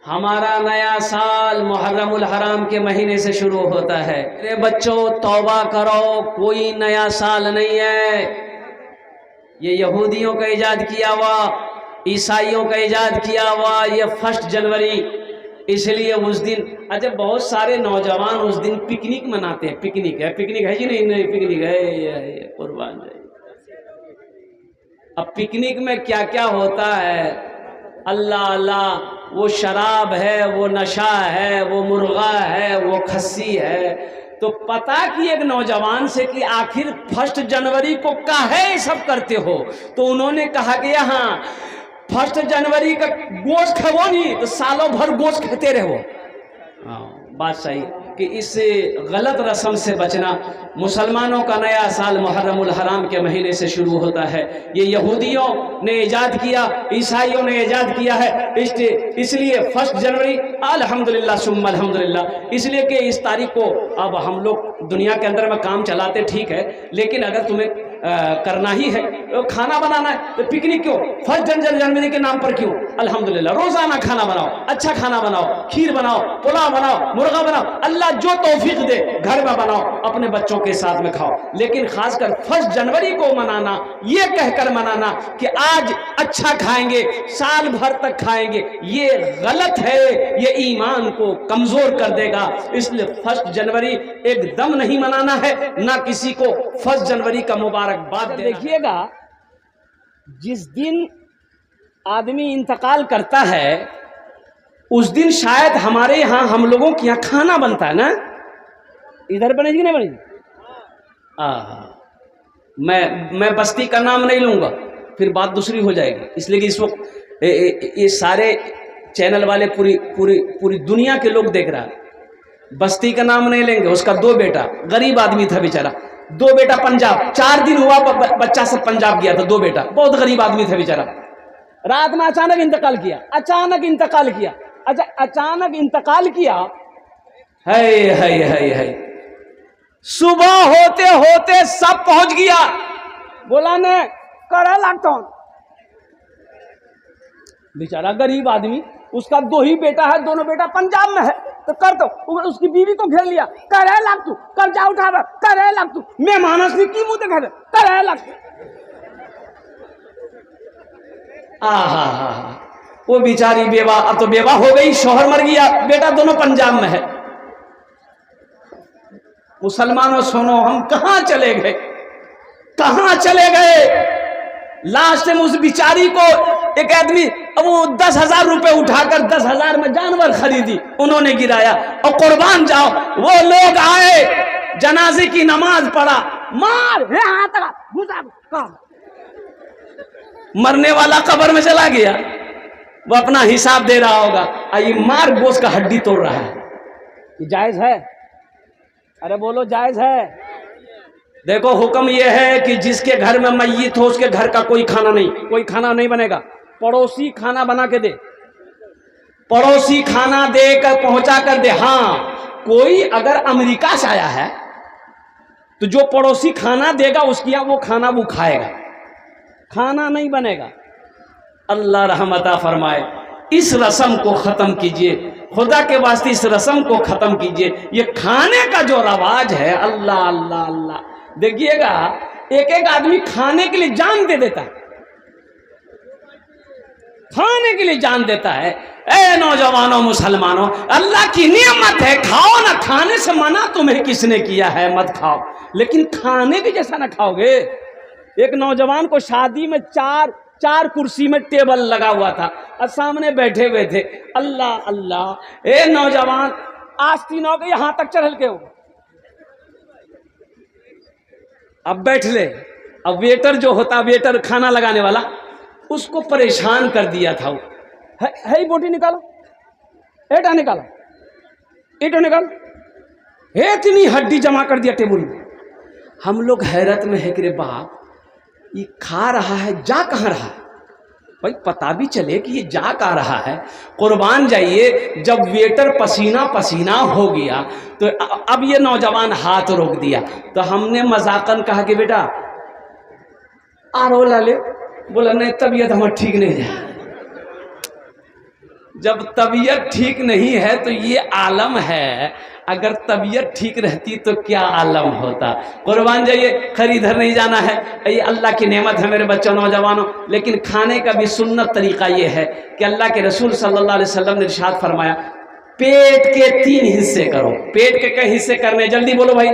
ہمارا نیا سال محرم الحرام کے مہینے سے شروع ہوتا ہے۔ میرے بچوں توبہ کرو، کوئی نیا سال نہیں ہے، یہ یہودیوں کا ایجاد کیا ہوا، عیسائیوں کا ایجاد کیا ہوا یہ 1 جنوری۔ اس لیے اس دن بہت سارے نوجوان اس دن پکنک مناتے ہیں۔ پکنک ہے جی؟ نہیں پکنک ہے، قربان جائے۔ اب پکنک میں کیا کیا ہوتا ہے؟ اللہ اللہ، وہ شراب ہے، وہ نشہ ہے، وہ مرغا ہے، وہ کھسی ہے۔ تو پتا کہ ایک نوجوان سے کہ آخر 1 جنوری کو کاہے سب کرتے ہو؟ تو انہوں نے کہا کہ یہاں 1 جنوری کا گوشت کھاؤ نہیں تو سالوں بھر گوشت کھاتے رہو۔ بات صحیح کہ اس غلط رسم سے بچنا۔ مسلمانوں کا نیا سال محرم الحرام کے مہینے سے شروع ہوتا ہے۔ یہ یہودیوں نے ایجاد کیا، عیسائیوں نے ایجاد کیا ہے۔ اس لیے 1 جنوری الحمدللہ ثم الحمدللہ، اس لیے کہ اس تاریخ کو اب ہم لوگ دنیا کے اندر میں کام چلاتے ٹھیک ہے، لیکن اگر تمہیں کرنا ہی ہے، کھانا بنانا ہے تو پکنک کیوں؟ 1 جنوری کے نام پر کیوں؟ الحمدللہ روزانہ کھانا بناؤ، اچھا کھانا بناؤ، کھیر بناؤ، پلاؤ بناؤ، مرغا بناؤ، اللہ جو توفیق دے گھر میں بناؤ، اپنے بچوں کے ساتھ میں کھاؤ۔ لیکن خاص کر 1 جنوری کو منانا، یہ کہہ کر منانا کہ آج اچھا کھائیں گے، سال بھر تک کھائیں گے، یہ غلط ہے، یہ ایمان کو کمزور کر دے گا۔ اس لیے 1 جنوری ایک دم نہیں منانا ہے، نہ کسی کو 1 جنوری کا مبارکباد دیکھیے گا۔ جس دن آدمی انتقال کرتا ہے اس دن شاید ہمارے یہاں ہم لوگوں کے یہاں کھانا بنتا ہے نا؟ ادھر بنے گی نہیں بنے گی؟ میں بستی کا نام نہیں لوں گا، پھر بات دوسری ہو جائے گی، اس لیے کہ اس وقت یہ سارے چینل والے پوری دنیا کے لوگ دیکھ رہا ہے۔ بستی کا نام نہیں لیں گے، اس کا 2 بیٹا، غریب آدمی تھا بیچارہ، 2 بیٹا پنجاب، 4 دن ہوا بچہ سے پنجاب گیا تھا، 2 بیٹا، بہت غریب آدمی تھا بیچارہ، رات میں اچانک انتقال کیا۔ اچھا اچانک انتقال کیا، ہے صبح ہوتے ہوتے سب پہنچ گیا، بولا نے کرا لگتا ہوں، بیچارہ غریب آدمی، اس کا 2 ہی بیٹا ہے، دونوں بیٹا پنجاب میں ہے، تو کر دو، اس کی بیوی کو گھیر لیا، کرے لگ تو قرضہ اٹھا رہا، کرے لگ تو میں مانس نے کی منہ دکھا رہا، کرے لگ۔ وہ بیچاری بیوہ، اب تو بیوہ ہو گئی، شوہر مر گیا، بیٹا دونوں پنجاب میں ہے۔ مسلمانوں سنو، ہم کہاں چلے گئے، کہاں چلے گئے؟ لاسٹ میں اس بیچاری کو ایک آدمی وہ 10,000 روپے اٹھا کر 10,000 میں جانور خریدی، انہوں نے گرایا، اور قربان جاؤ وہ لوگ آئے، جنازے کی نماز پڑھا، مار مرنے والا قبر میں چلا گیا، وہ اپنا حساب دے رہا ہوگا، یہ مار گوشت کا ہڈی توڑ رہا ہے، یہ جائز ہے؟ ارے بولو جائز ہے؟ دیکھو حکم یہ ہے کہ جس کے گھر میں میت ہو اس کے گھر کا کوئی کھانا نہیں بنے گا، پڑوسی کھانا بنا کے دے، پڑوسی کھانا دے کر پہنچا کر دے۔ ہاں کوئی اگر امریکہ سے آیا ہے تو جو پڑوسی کھانا دے گا اس کی وہ کھانا وہ کھائے گا، کھانا نہیں بنے گا۔ اللہ رحمتہ فرمائے، اس رسم کو ختم کیجئے، خدا کے واسطے اس رسم کو ختم کیجئے۔ یہ کھانے کا جو رواج ہے، اللہ اللہ اللہ، دیکھیے گا ایک آدمی کھانے کے لیے جان دے دیتا ہے، کھانے کے لیے جان دیتا ہے۔ اے نوجوانوں مسلمانوں، اللہ کی نعمت ہے، کھاؤ نا، کھانے سے منع تمہیں کس نے کیا ہے؟ مت کھاؤ، لیکن کھانے بھی جیسا نہ کھاؤ گے۔ ایک نوجوان کو شادی میں چار کرسی میں ٹیبل لگا ہوا تھا اور سامنے بیٹھے ہوئے تھے، اللہ اللہ، اے نوجوان آستینوں کے یہاں تک چڑھ کے ہو، اب بیٹھ لے۔ اب ویٹر جو ہوتا، ویٹر کھانا لگانے والا، اس کو پریشان کر دیا تھا، ہے بوٹی نکالو، ایٹا نکالو، ایٹو نکالو، اتنی ہڈی جمع کر دیا ٹیبل میں۔ ہم لوگ حیرت میں ہے کہ رے باپ، یہ کھا رہا ہے، جا کہاں رہا ہے؟ بھائی پتا بھی چلے کہ یہ جا کہاں رہا ہے۔ قربان جائیے، جب ویٹر پسینہ پسینہ ہو گیا تو اب یہ نوجوان ہاتھ روک دیا، تو ہم نے مذاقاً کہا کہ بیٹا آرو لا لے، بولا نہیں طبیعت ہمیں ٹھیک نہیں ہے۔ جب طبیعت ٹھیک نہیں ہے تو یہ عالم ہے، اگر طبیعت ٹھیک رہتی تو کیا عالم ہوتا۔ قربان جائیے، خریدر نہیں جانا ہے، یہ اللہ کی نعمت ہے میرے بچوں نوجوانوں، لیکن کھانے کا بھی سنت طریقہ یہ ہے کہ اللہ کے رسول صلی اللہ علیہ وسلم نے ارشاد فرمایا پیٹ کے 3 حصے کرو۔ پیٹ کے کئی حصے کرنے، جلدی بولو بھائی۔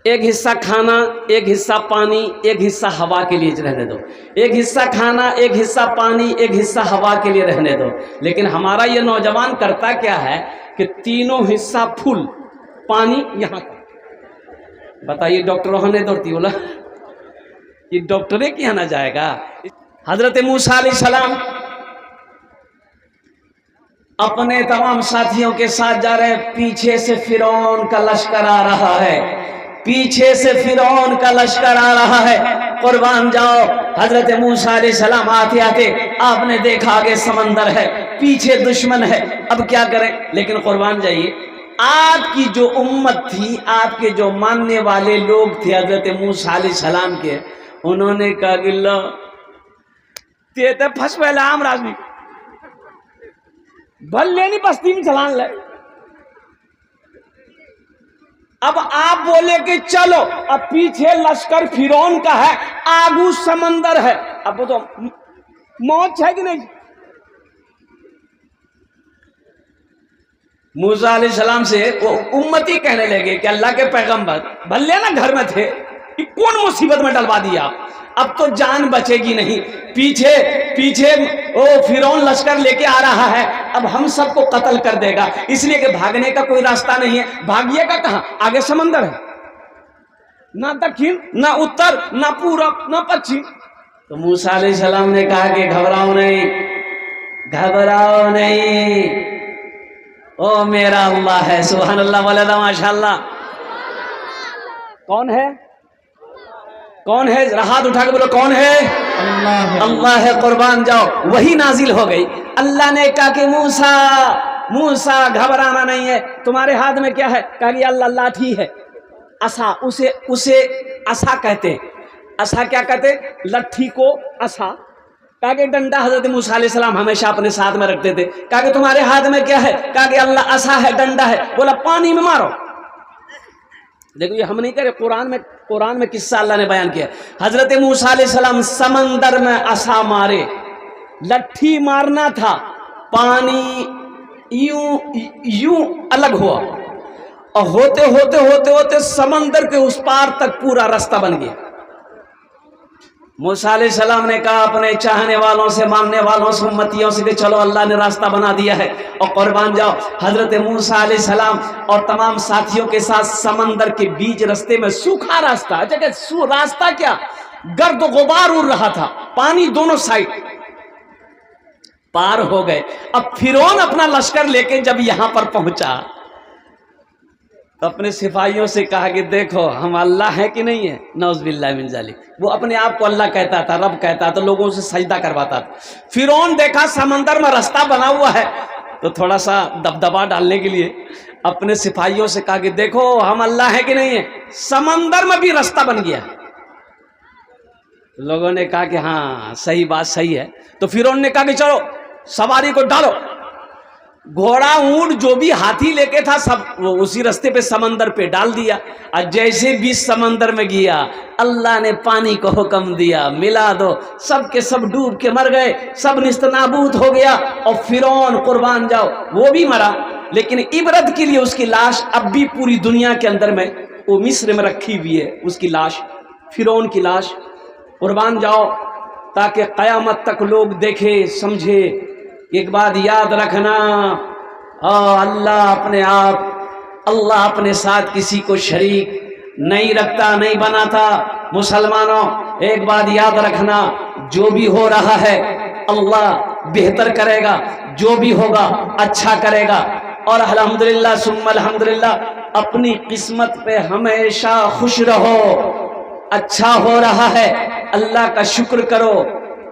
ایک حصہ کھانا، ایک حصہ پانی، ایک حصہ ہوا کے لیے رہنے دو۔ ایک حصہ کھانا، ایک حصہ پانی، ایک حصہ ہوا کے لیے رہنے دو۔ لیکن ہمارا یہ نوجوان کرتا کیا ہے کہ تینوں حصہ پھول، پانی یہاں کا۔ بتائیے ڈاکٹروں نے دوڑتی بولا یہ ڈاکٹرے کیا نہ جائے گا۔ حضرت موسیٰ علیہ السلام اپنے تمام ساتھیوں کے ساتھ جا رہے، پیچھے سے فرعون کا لشکر آ رہا ہے، پیچھے سے فرعون کا لشکر آ رہا ہے۔ قربان جاؤ، حضرت موسیٰ علیہ السلام آتے آتے آپ نے دیکھا آگے سمندر ہے، پیچھے دشمن ہے، اب کیا کریں؟ لیکن قربان جائیے، آپ کی جو امت تھی، آپ کے جو ماننے والے لوگ تھے حضرت موسیٰ علیہ السلام کے، انہوں نے کہا کہ اللہ تیتے پھنس پہلے عام راجنی بھل لینی بستی میں چلان لے۔ اب آپ بولے کہ چلو، اب پیچھے لشکر فرعون کا ہے، آگو سمندر ہے، اب وہ تو موت ہے کہ نہیں؟ موسیٰ علیہ السلام سے وہ امتی کہنے لگے کہ اللہ کے پیغمبر بھلے نا گھر میں تھے، یہ کون مصیبت میں ڈلوا دیا، اب تو جان بچے گی نہیں، پیچھے پیچھے وہ فرعون لشکر لے کے آ رہا ہے، اب ہم سب کو قتل کر دے گا، اس لیے کہ بھاگنے کا کوئی راستہ نہیں ہے۔ بھاگیے گا کہاں؟ آگے سمندر ہے، نہ دکھن نہ اتر نہ پورب نہ پچھم۔ تو موسیٰ علیہ السلام نے کہا کہ گھبراؤ نہیں، گھبراؤ نہیں، او میرا اللہ ہے۔ سبحان اللہ والدہ ماشاء اللہ۔ کون ہے؟ کون ہے؟ ہاتھ اٹھا کے بولو کون ہے؟ اللہ۔ اللہ ہے، قربان جاؤ۔ وہی نازل ہو گئی، اللہ نے کہا کہ موسیٰ گھبرانا نہیں ہے، تمہارے ہاتھ میں کیا ہے؟ کہا کہ اللہ لاٹھی ہے، عصا، اسے عصا کہتے ہیں۔ عصا کیا کہتے ہیں؟ لٹھی کو عصا۔ کہا کہ ڈنڈا حضرت موسیٰ علیہ السلام ہمیشہ اپنے ساتھ میں رکھتے تھے۔ کہا کہ تمہارے ہاتھ میں کیا ہے؟ کہا کہ اللہ عصا ہے، ڈنڈا ہے۔ بولا پانی میں مارو۔ دیکھو یہ ہم نہیں کہہ رہے، قرآن میں قصہ اللہ نے بیان کیا۔ حضرت موسیٰ علیہ السلام سمندر میں عصا مارے، لٹھی مارنا تھا، پانی یوں الگ ہوا، اور ہوتے ہوتے ہوتے ہوتے سمندر کے اس پار تک پورا راستہ بن گیا۔ موسیٰ علیہ السلام نے کہا اپنے چاہنے والوں سے، ماننے والوں سے، امتیوں سے کہ چلو اللہ نے راستہ بنا دیا ہے، اور قربان جاؤ حضرت موسیٰ علیہ السلام اور تمام ساتھیوں کے ساتھ سمندر کے بیچ راستے میں سوکھا راستہ، راستہ کیا گرد و غبار اڑ رہا تھا، پانی دونوں سائڈ، پار ہو گئے۔ اب فرعون اپنا لشکر لے کے جب یہاں پر پہنچا تو اپنے سپاہیوں سے کہا کہ دیکھو ہم اللہ ہیں کہ نہیں ہے، نعوذ باللہ من ذالک۔ وہ اپنے آپ کو اللہ کہتا تھا، رب کہتا تھا، لوگوں سے سجدہ کرواتا تھا۔ فرعون دیکھا سمندر میں راستہ بنا ہوا ہے تو تھوڑا سا دبدبا ڈالنے کے لیے اپنے سپاہیوں سے کہا کہ دیکھو ہم اللہ ہیں کہ نہیں ہے، سمندر میں بھی راستہ بن گیا۔ لوگوں نے کہا کہ ہاں صحیح بات صحیح ہے۔ تو فرعون نے کہا کہ چلو سواری کو ڈالو، گھوڑا اونٹ جو بھی ہاتھی لے کے تھا سب وہ اسی راستے پہ سمندر پہ ڈال دیا، اور جیسے بھی سمندر میں گیا اللہ نے پانی کو حکم دیا ملا دو، سب کے سب ڈوب کے مر گئے، سب نیست نابود ہو گیا، اور فرعون قربان جاؤ وہ بھی مرا، لیکن عبرت کے لیے اس کی لاش اب بھی پوری دنیا کے اندر میں وہ مصر میں رکھی ہوئی ہے، اس کی لاش، فرعون کی لاش، قربان جاؤ، تاکہ قیامت تک لوگ دیکھے سمجھے۔ ایک بات یاد رکھنا، اللہ اپنے ساتھ کسی کو شریک نہیں رکھتا، نہیں بناتا۔ مسلمانوں ایک بات یاد رکھنا، جو بھی ہو رہا ہے اللہ بہتر کرے گا، جو بھی ہوگا اچھا کرے گا، اور الحمدللہ ثم الحمدللہ اپنی قسمت پہ ہمیشہ خوش رہو۔ اچھا ہو رہا ہے اللہ کا شکر کرو،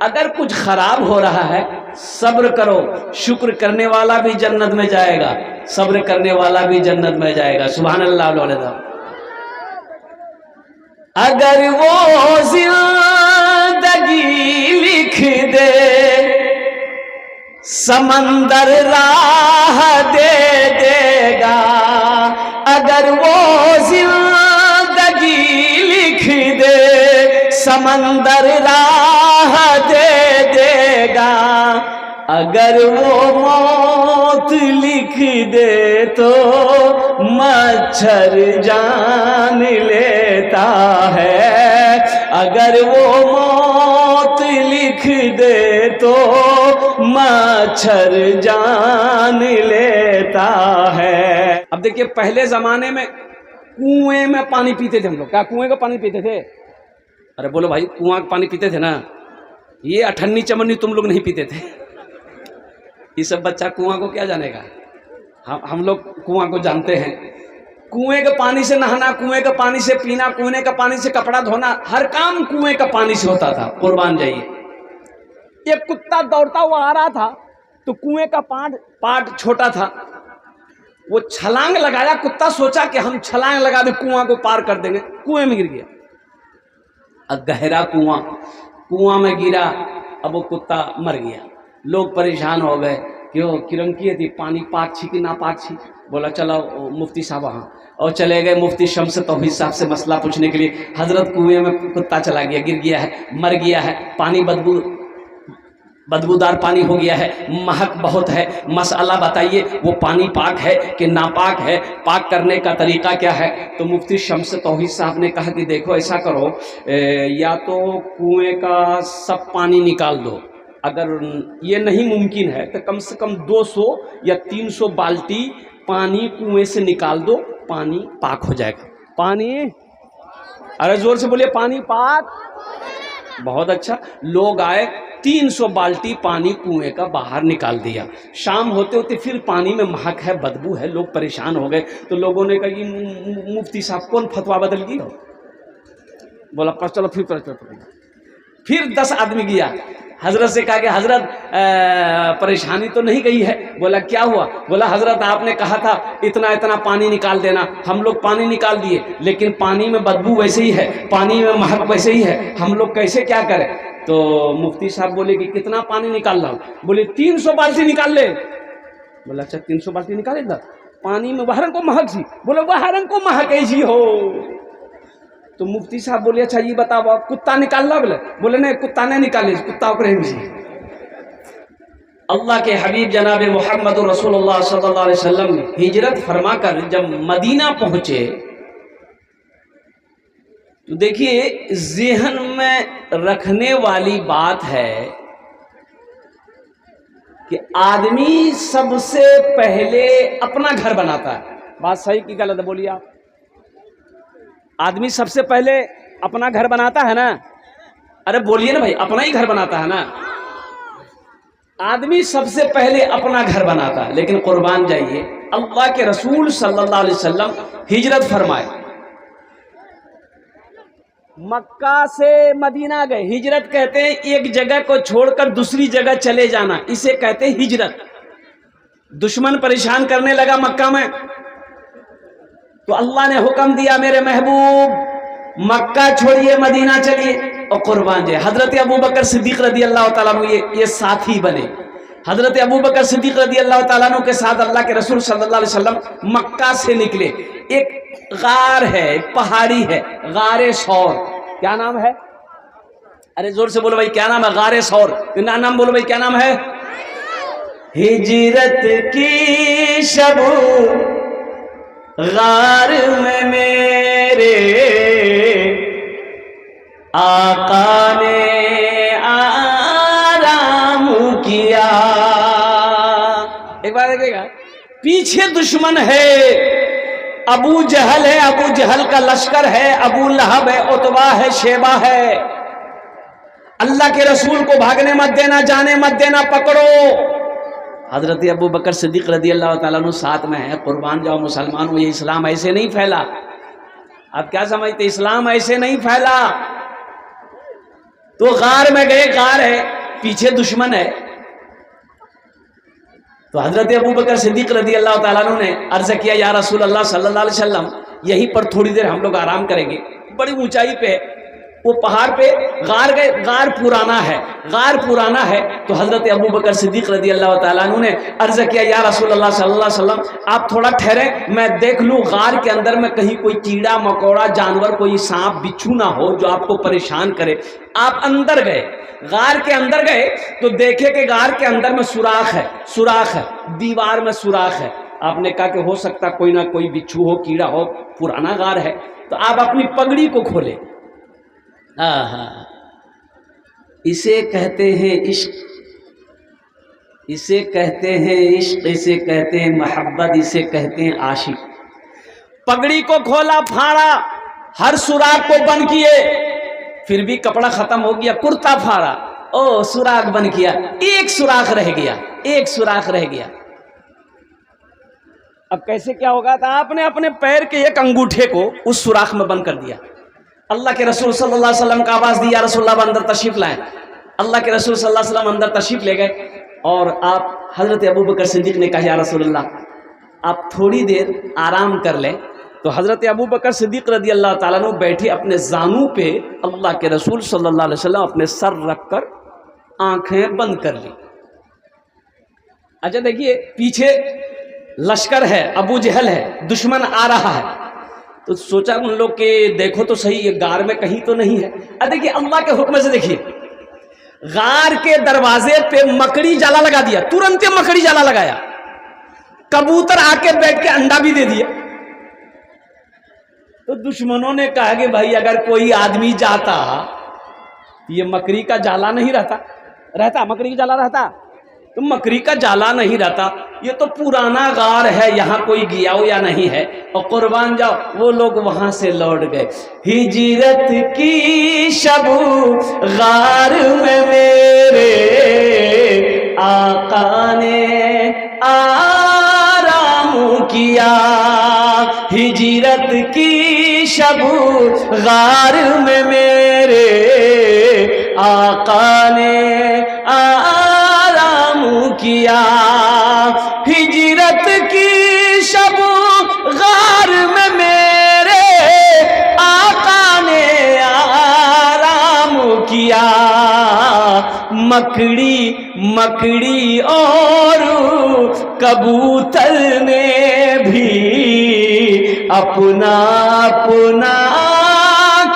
اگر کچھ خراب ہو رہا ہے صبر کرو، شکر کرنے والا بھی جنت میں جائے گا، صبر کرنے والا بھی جنت میں جائے گا۔ سبحان اللہ علیہ۔ اگر وہ زندگی لکھ دے سمندر راہ دے دے گا اگر وہ زندگی لکھ دے، سمندر راہ دے دے گا اگر وہ موت لکھ دے تو مچھر جان لیتا ہے، اگر وہ موت لکھ دے تو مچھر جان لیتا ہے۔ اب دیکھیے پہلے زمانے میں کنویں میں پانی پیتے تھے ہم لوگ، کیا کنویں کا پانی پیتے تھے؟ ارے بولو بھائی، کنواں کا پانی پیتے تھے نا؟ یہ اٹھنی چمنی تم لوگ نہیں پیتے تھے، یہ سب بچہ کنواں کو کیا جانے گا؟ ہم لوگ کنواں کو جانتے ہیں۔ کنویں کے پانی سے نہانا، کنویں کے پانی سے پینا، کنویں کے پانی سے کپڑا دھونا، ہر کام کنویں کا پانی سے ہوتا تھا۔ قربان جائیے، ایک کتا دوڑتا ہوا آ رہا تھا تو کنویں کا پاٹ چھوٹا تھا، وہ چھلانگ لگایا، کتا سوچا کہ ہم چھلانگ لگا دیں کنواں کو پار کر دیں گے، کنویں میں گر گیا۔ اب گہرا کنواں میں گرا، اب وہ کتا مر گیا۔ لوگ پریشان ہو گئے، کیوں کرنکی تھی، پانی پاک چھی کہ نہ پاک چھی؟ بولا چلو مفتی صاحب وہاں، اور چلے گئے مفتی شمس توحید صاحب سے مسئلہ پوچھنے کے لیے۔ حضرت کنویں میں کتا چلا گیا، گر گیا ہے، مر گیا ہے، پانی بدبودار پانی ہو گیا ہے، مہک بہت ہے، مسئلہ بتائیے وہ پانی پاک ہے کہ ناپاک ہے، پاک کرنے کا طریقہ کیا ہے؟ تو مفتی شمس توحید صاحب نے کہا کہ دیکھو ایسا کرو، یا تو کنویں کا سب پانی نکال دو، اگر یہ نہیں ممکن ہے تو کم سے کم 200 یا 300 بالٹی پانی کنویں سے نکال دو، پانی پاک ہو جائے گا۔ پانی، ارے زور سے بولیے، پانی پاک۔ بہت اچھا، لوگ آئے، 300 بالٹی پانی کنویں کا باہر نکال دیا۔ شام ہوتے ہوتے پھر پانی میں مہک ہے، بدبو ہے، لوگ پریشان ہو گئے۔ تو لوگوں نے کہا کہ مفتی صاحب کون فتویٰ بدل گیا؟ بولا پر چلو پھر 10 آدمی گیا، حضرت سے کہا کہ حضرت پریشانی تو نہیں گئی ہے؟ بولا کیا ہوا؟ بولا حضرت آپ نے کہا تھا اتنا اتنا پانی نکال دینا، ہم لوگ پانی نکال دیے، لیکن پانی میں بدبو ویسے ہی ہے، پانی میں مہک ویسے ہی ہے، ہم لوگ کیسے کیا کریں؟ تو مفتی صاحب بولے کہ کتنا پانی نکال رہا ہوں؟ بولے 300 بالٹی نکال لے۔ بولا اچھا 300 بالٹی نکالے گا؟ پانی میں بہرن کو مہک سی؟ بولے بہرن کو مہک ایسی ہو؟ تو مفتی صاحب بولے اچھا یہ بتاؤ کتا نکال رہا؟ بولے نہیں کتا نہیں نکالے، کتا اللہ کے حبیب جناب محمد رسول اللہ صلی اللہ علیہ وسلم نے ہجرت فرما کر جب مدینہ پہنچے تو دیکھیے ذہن میں رکھنے والی بات ہے کہ آدمی سب سے پہلے اپنا گھر بناتا ہے۔ بات صحیح کی غلط بولیے آپ؟ آدمی سب سے پہلے اپنا گھر بناتا ہے نا؟ ارے بولیے نا بھائی، اپنا ہی گھر بناتا ہے نا؟ آدمی سب سے پہلے اپنا گھر بناتا ہے، لیکن قربان جائیے اللہ کے رسول صلی اللہ علیہ وسلم ہجرت فرمائے، مکہ سے مدینہ گئے۔ ہجرت کہتے ہیں ایک جگہ کو چھوڑ کر دوسری جگہ چلے جانا، اسے کہتے ہیں ہجرت۔ دشمن پریشان کرنے لگا مکہ میں تو اللہ نے حکم دیا میرے محبوب مکہ چھوڑیے مدینہ چلیے، اور قربان جائے حضرت ابو بکر صدیق رضی اللہ تعالیٰ عنہ یہ ساتھی بنے۔ حضرت ابو بکر صدیق رضی اللہ تعالیٰ عنہ کے ساتھ اللہ کے رسول صلی اللہ علیہ وسلم مکہ سے نکلے۔ ایک غار ہے، ایک پہاڑی ہے، غار ثور۔ کیا نام ہے؟ ارے زور سے بولو بھائی، کیا نام ہے؟ غار ثور۔ نام بولو بھائی، کیا نام ہے؟ ہجرت کی شب غار میں میرے آقا نے آرام کیا۔ ایک بار دیکھے گا، پیچھے دشمن ہے، ابو جہل ہے، ابو جہل کا لشکر ہے، ابو لہب ہے، عتبہ ہے، شیبہ ہے۔ اللہ کے رسول کو بھاگنے مت دینا، جانے مت دینا، پکڑو۔ حضرت ابو بکر صدیق رضی اللہ تعالیٰ عنہ ساتھ میں ہے۔ قربان جاؤ مسلمانوں، یہ اسلام ایسے نہیں پھیلا۔ آپ کیا سمجھتے؟ اسلام ایسے نہیں پھیلا۔ تو غار میں گئے، غار ہے، پیچھے دشمن ہے۔ تو حضرت ابو بکر صدیق رضی اللہ تعالیٰ عنہ نے عرض کیا یا رسول اللہ صلی اللہ علیہ وسلم، یہیں پر تھوڑی دیر ہم لوگ آرام کریں گے، بڑی اونچائی پہ وہ پہاڑ پہ غار گئے، غار پرانا ہے تو حضرت ابو بکر صدیق رضی اللہ تعالیٰ عنہ نے عرض کیا یا رسول اللہ صلی اللہ علیہ وسلم آپ تھوڑا ٹھہریں، میں دیکھ لوں غار کے اندر میں کہیں کوئی کیڑا مکوڑا جانور، کوئی سانپ بچھو نہ ہو جو آپ کو پریشان کرے۔ آپ اندر گئے، غار کے اندر گئے تو دیکھے کہ غار کے اندر میں سوراخ ہے، دیوار میں سوراخ ہے۔ آپ نے کہا کہ ہو سکتا کوئی نہ کوئی بچھو ہو، کیڑا ہو، پرانا غار ہے، تو آپ اپنی پگڑی کو کھولے۔ اسے کہتے ہیں عشق، اسے کہتے ہیں عشق، اسے کہتے ہیں محبت، اسے کہتے ہیں عاشق۔ پگڑی کو کھولا، پھاڑا، ہر سوراخ کو بند کیے، پھر بھی کپڑا ختم ہو گیا، کرتا پھاڑا، او سوراخ بند کیا، ایک سوراخ رہ گیا۔ اب کیسے کیا ہوگا؟ تو آپ نے اپنے پیر کے ایک انگوٹھے کو اس سوراخ میں بند کر دیا۔ اللہ کے رسول صلی اللہ علیہ وسلم کا آواز دی، یا رسول اللہ اندر تشریف لائیں۔ اللہ کے رسول صلی اللہ علیہ وسلم اندر تشریف لے گئے اور آپ حضرت ابو بکر صدیق نے کہا یا رسول اللہ آپ تھوڑی دیر آرام کر لیں۔ تو حضرت ابو بکر صدیق رضی اللہ تعالیٰ عنہ بیٹھے اپنے زانوں پہ، اللہ کے رسول صلی اللہ علیہ وسلم اپنے سر رکھ کر آنکھیں بند کر لی۔ اچھا دیکھیے پیچھے لشکر ہے، ابو جہل ہے، دشمن آ رہا ہے، تو سوچا ان لوگ کہ دیکھو تو صحیح یہ غار میں کہیں تو نہیں ہے۔ اب دیکھیے اللہ کے حکم سے، دیکھیے غار کے دروازے پہ مکڑی جالا لگا دیا، ترنت مکڑی جالا لگایا، کبوتر آ کے بیٹھ کے انڈا بھی دے دیا۔ تو دشمنوں نے کہا کہ بھائی اگر کوئی آدمی جاتا یہ مکڑی کا جالا نہیں رہتا مکڑی کا جالا رہتا تو مکڑی کا جالا نہیں رہتا، یہ تو پرانا غار ہے، یہاں کوئی گیا ہو یا نہیں ہے۔ اور قربان جاؤ وہ لوگ وہاں سے لوٹ گئے۔ ہجرت کی شب غار میں میرے آقا نے آرام کیا، ہجرت کی شب غار میں میرے آقا نے آرام کیا، ہجرت کی شب غار میں میرے آقا نے آرام کیا، مکڑی اور کبوتر نے بھی اپنا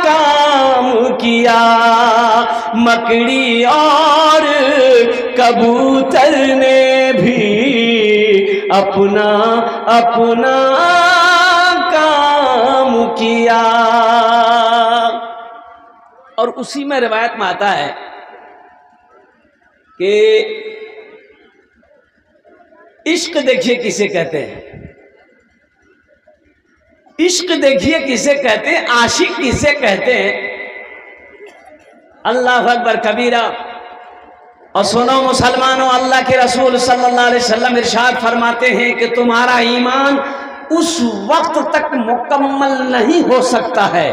کام کیا، مکڑی اور کبوتر نے بھی اپنا کام کیا۔ اور اسی میں روایت میں آتا ہے کہ عشق دیکھیے کسے کہتے ہیں، عشق دیکھیے کسے کہتے ہیں، عاشق کسے کہتے ہیں۔ اللہ اکبر کبیرہ۔ اور سنو مسلمانوں، اللہ کے رسول صلی اللہ علیہ وسلم ارشاد فرماتے ہیں کہ تمہارا ایمان اس وقت تک مکمل نہیں ہو سکتا ہے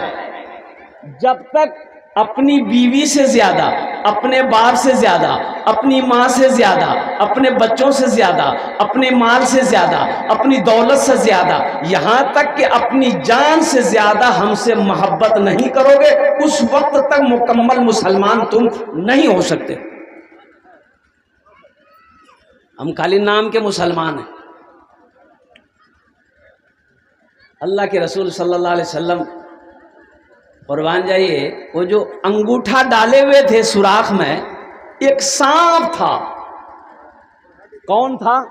جب تک اپنی بیوی سے زیادہ، اپنے باپ سے زیادہ، اپنی ماں سے زیادہ، اپنے بچوں سے زیادہ، اپنے مال سے زیادہ، اپنی دولت سے زیادہ، یہاں تک کہ اپنی جان سے زیادہ ہم سے محبت نہیں کرو گے، اس وقت تک مکمل مسلمان تم نہیں ہو سکتے۔ ہم خالی نام کے مسلمان ہیں۔ اللہ کے رسول صلی اللہ علیہ وسلم قربان جائیے، وہ جو انگوٹھا ڈالے ہوئے تھے سوراخ میں، ایک سانپ تھا۔ کون تھا؟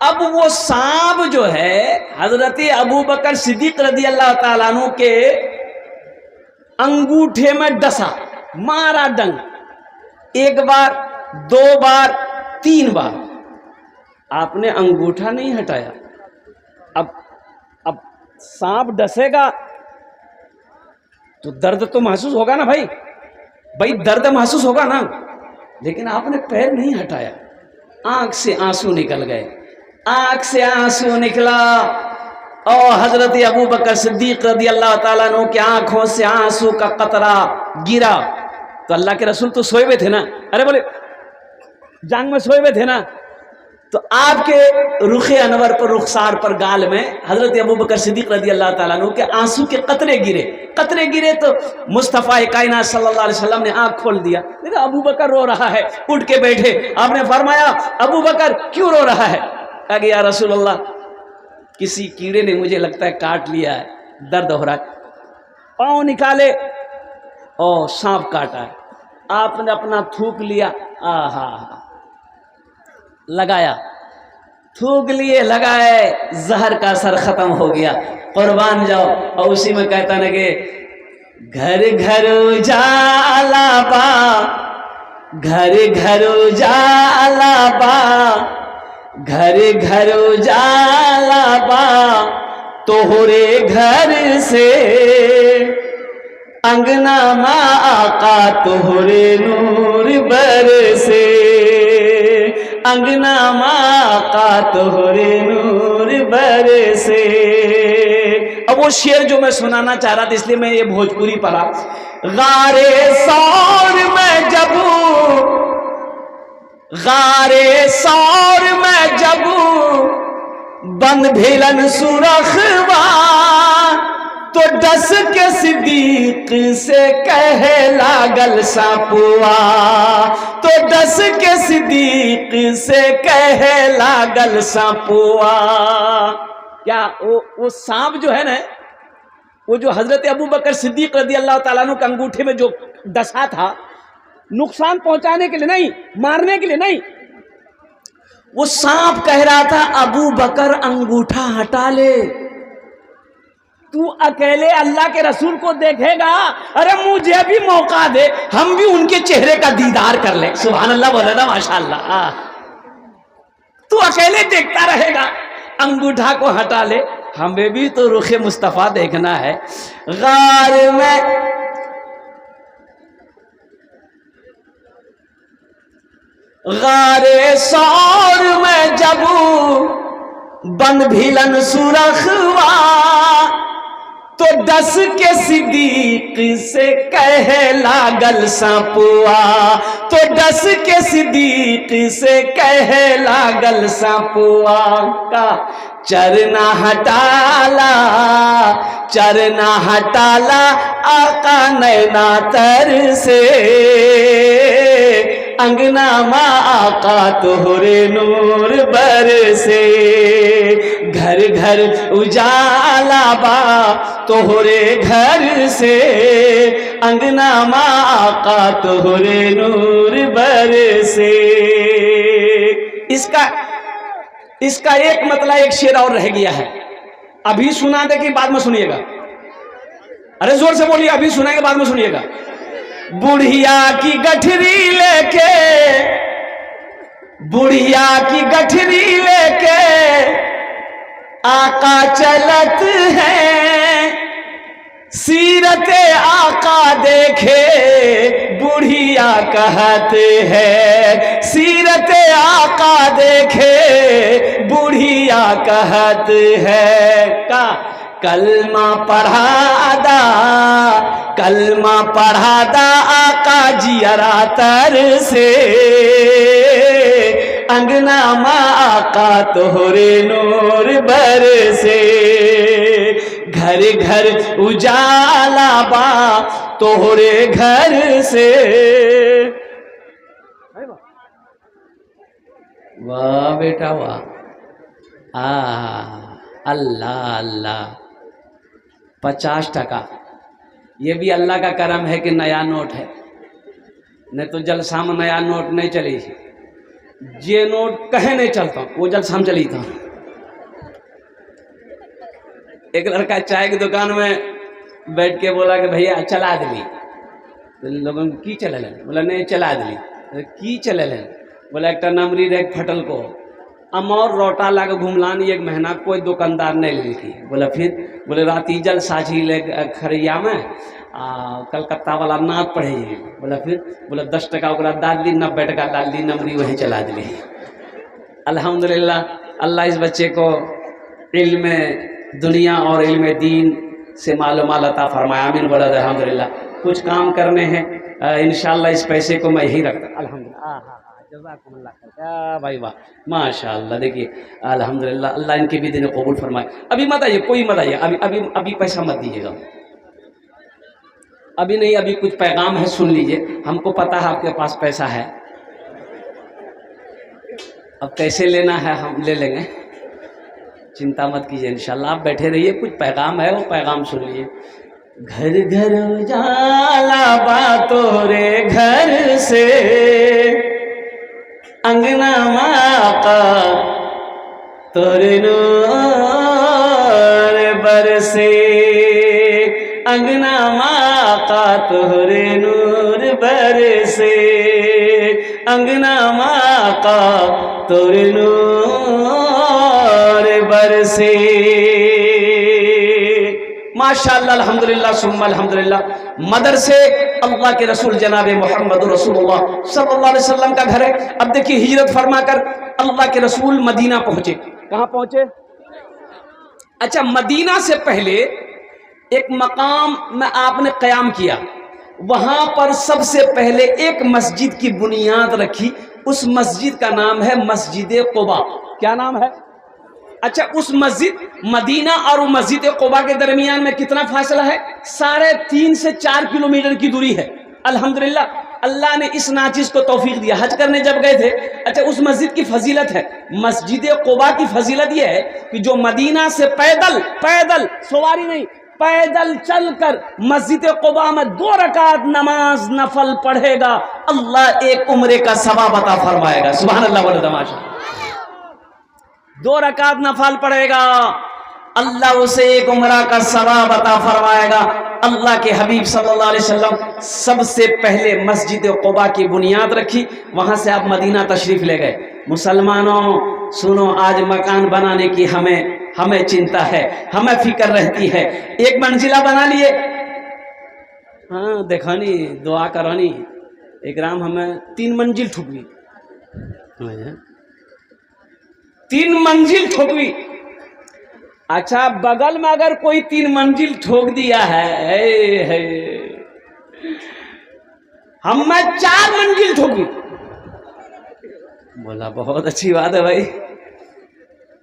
اب وہ سانپ جو ہے حضرت ابو بکر صدیق رضی اللہ تعالیٰ عنہ کے انگوٹھے میں ڈسا، مارا ڈنگ، ایک بار، دو بار، تین بار۔ آپ نے انگوٹھا نہیں ہٹایا۔ اب سانپ ڈسے گا تو درد تو محسوس ہوگا نا بھائی درد محسوس ہوگا نا، لیکن آپ نے پیر نہیں ہٹایا۔ آنکھ سے آنسو نکل گئے، آنکھ سے آنسو نکلا اور حضرت ابو بکر صدیق رضی اللہ تعالیٰ عنہ کی آنکھوں سے آنسو کا قطرہ گرا۔ تو اللہ کے رسول تو سوئے ہوئے تھے نا، ارے بولے جنگ میں سوئے ہوئے تھے نا، تو آپ کے رخ انور پر، رخسار پر، گال میں حضرت ابوبکر صدیق رضی اللہ تعالیٰ عنہ کے آنسو کے قطرے گرے تو مصطفیٰ کائنات صلی اللہ علیہ وسلم نے آنکھ کھول دیا، دیکھا ابوبکر رو رہا ہے، اٹھ کے بیٹھے، آپ نے فرمایا ابوبکر کیوں رو رہا ہے؟ کہا کہ یا رسول اللہ کسی کیڑے نے مجھے لگتا ہے کاٹ لیا ہے، درد ہو رہا ہے، پاؤں نکالے اور سانپ کاٹا ہے، آپ نے اپنا تھوک لیا، لگایا، تھوک لیے، لگائے، زہر کا اثر ختم ہو گیا، قربان جاؤ۔ اور اسی میں کہتا نا کہ گھر گھر اجالا با، گھر گھر اجالا با، گھر گھر اجالا با، توہرے گھر سے انگنا ماں آقا توہرے نور برسے، انگنا ماں آقا توہرے نور برسے۔ اب وہ شعر جو میں سنانا چاہ رہا تھا اس لیے میں یہ بھوجپوری پڑھا۔ غارِ سور میں جب، غارِ سور میں جب بند بھیلن سرخوا، تو ڈس کے صدیق سے کہے لاگل ساپوا، تو ڈس کے صدیق سے کہے لاگل ساپوا۔ کیا وہ سانپ جو ہے نا، وہ جو حضرت ابوبکر صدیق رضی اللہ تعالیٰ عنہ کے انگوٹھے میں جو ڈسا تھا، نقصان پہنچانے کے لیے نہیں، مارنے کے لیے نہیں، وہ سانپ کہہ رہا تھا ابوبکر انگوٹھا ہٹا لے، تو اکیلے اللہ کے رسول کو دیکھے گا، ارے مجھے بھی موقع دے، ہم بھی ان کے چہرے کا دیدار کر لیں۔ سبحان اللہ بولے نا، ماشاءاللہ۔ تو اکیلے دیکھتا رہے گا، انگوٹھا کو ہٹا لے، ہمیں بھی تو رخ مصطفیٰ دیکھنا ہے۔ غار میں غارِ سور میں جب بند بھیلن سرخوا، تو ڈس کے صدیق سے کہے لاگل ساپوا، تو ڈس کے صدیق سے کہے لاگل ساپوا۔ کا چرنا ہٹالا، چرنا ہٹالا آقا نینا تر سے، انگنا ماں آقا توہرے نور برسے، گھر گھر اجالا با توہرے گھر سے، انگنا ماں آقا توہرے نور برسے۔ اس کا ایک مطلب ایک شعر اور رہ گیا ہے، ابھی سنا دے کہ بعد میں سنیے گا، ارے زور سے بولیے، ابھی سنائیں گے بعد میں سنیے گا۔ بڑھیا کی گٹھری لے کے، بڑھیا کی گٹھری لے کے آقا چلت ہے، سیرت آقا دیکھے بڑھیا کہتے ہیں، سیرت آقا دیکھے بڑھیا کہتے ہیں۔ کا کلمہ پڑھا دا، کلمہ پڑھا دا آقا جیرا تر سے، انگنا ماں آقا توہرے نور برسے، گھر گھر اجالا با توہرے گھر سے۔ واہ بیٹا واہ، اللہ اللہ۔ 50 یہ بھی اللہ کا کرم ہے کہ نیا نوٹ ہے، نہیں تو جلسہ میں نیا نوٹ نہیں چلی، یہ نوٹ کہیں نہیں چلتا، وہ جلسہ میں چلی تھا۔ ایک لڑکا چائے کی دکان میں بیٹھ کے بولا کہ بھیا چلا دلی، لوگوں کی چلے لیں، بولا نہیں چلا دلی، کی چلے لیں، بولا ایک نمری ریک پھٹل کو امور روٹا لا کے گھوملان ایک مہینہ کوئی دکاندار نہیں لکھی، بولا پھر بولے راتی جل ساجھی لے کھریا میں کلکتہ والا نعت پڑھے، بولا پھر بولا 10 ٹکا اکرا ڈال دی، 90 ٹکا ڈال دی، نمری وہیں چلا دلی۔ الحمدللہ اللہ اس بچے کو علم دنیا اور علم دین سے معلومات عطا فرمایا، آمین بولا الحمدللہ۔ کچھ کام کرنے ہیں انشاءاللہ، اس پیسے کو میں ہی رکھتا الحمدللہ۔ جزاکم اللہ خیر. کیا بھائی واہ ماشاء اللہ. دیکھیے الحمدللہ اللہ ان کے بھی دین قبول فرمائے. ابھی مت آئیے, کوئی مت آئیے, ابھی پیسہ مت دیجیے گا, ابھی نہیں, ابھی کچھ پیغام ہے سن لیجئے. ہم کو پتا ہے آپ کے پاس پیسہ ہے, اب کیسے لینا ہے ہم لے لیں گے, چنتا مت کیجیے انشاءاللہ. آپ بیٹھے رہیے, کچھ پیغام ہے وہ پیغام سن لیجیے. گھر گھر اجالا باتوں رے گھر سے, انگنا ماقا تورے نور برسے, انگنا ماقا تورے نور برسے, انگنا ماقا تورے نور برسے. ماشاءاللہ الحمدللہ ثم الحمدللہ. مدرسے اللہ کے رسول جناب محمد رسول اللہ صلی اللہ علیہ وسلم کا گھر ہے. اب دیکھیے ہجرت فرما کر اللہ کے رسول مدینہ پہنچے. کہاں پہنچے؟ اچھا, مدینہ سے پہلے ایک مقام میں آپ نے قیام کیا, وہاں پر سب سے پہلے ایک مسجد کی بنیاد رکھی. اس مسجد کا نام ہے مسجد قباء. کیا نام ہے؟ اچھا, اس مسجد مدینہ اور مسجد قباء کے درمیان میں کتنا فاصلہ ہے؟ 3.5 سے 4 کلومیٹر کی دوری ہے. الحمدللہ اللہ نے اس ناچیز کو توفیق دیا. حج کرنے جب گئے تھے, اچھا اس مسجد کی فضیلت ہے, مسجد قباء کی فضیلت یہ ہے کہ جو مدینہ سے پیدل سواری نہیں, پیدل چل کر مسجد قباء میں 2 رکعت نماز نفل پڑھے گا, اللہ ایک عمرے کا ثواب عطا فرمائے گا. سبحان اللہ والتماشا. 2 رکعت نفل پڑھے گا, اللہ اسے ایک عمرہ کا ثواب عطا فرمائے گا. اللہ کے حبیب صلی اللہ علیہ وسلم سب سے پہلے مسجد قباء کی بنیاد رکھی, وہاں سے آپ مدینہ تشریف لے گئے. مسلمانوں سنو, آج مکان بنانے کی ہمیں چنتا ہے, ہمیں فکر رہتی ہے. ایک منزلہ بنا لیے, ہاں دیکھانی دعا کرانی, اکرام ہمیں 3 منزل ٹھکوی, 3 منزل ٹھوکوی. اچھا بغل میں اگر کوئی 3 منزل ٹھوک دیا ہے, ہم میں 4 منزل ٹھوکوی. بولا بہت اچھی بات ہے بھائی.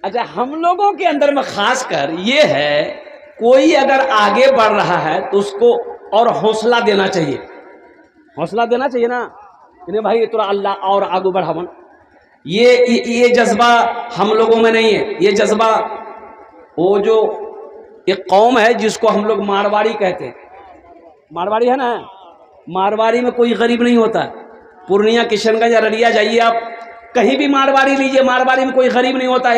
اچھا ہم لوگوں کے اندر میں خاص کر یہ ہے, کوئی اگر آگے بڑھ رہا ہے تو اس کو اور حوصلہ دینا چاہیے. حوصلہ دینا چاہیے نا, بھائی تھوڑا اللہ اور آگے بڑھاون. یہ جذبہ ہم لوگوں میں نہیں ہے. یہ جذبہ وہ جو ایک قوم ہے جس کو ہم لوگ مارواڑی کہتے ہیں, مارواڑی ہے نا, مارواڑی میں کوئی غریب نہیں ہوتا. پورنیہ, کشن گنج, ارریہ جائیے آپ, کہیں بھی مارواڑی لیجئے, مارواڑی میں کوئی غریب نہیں ہوتا.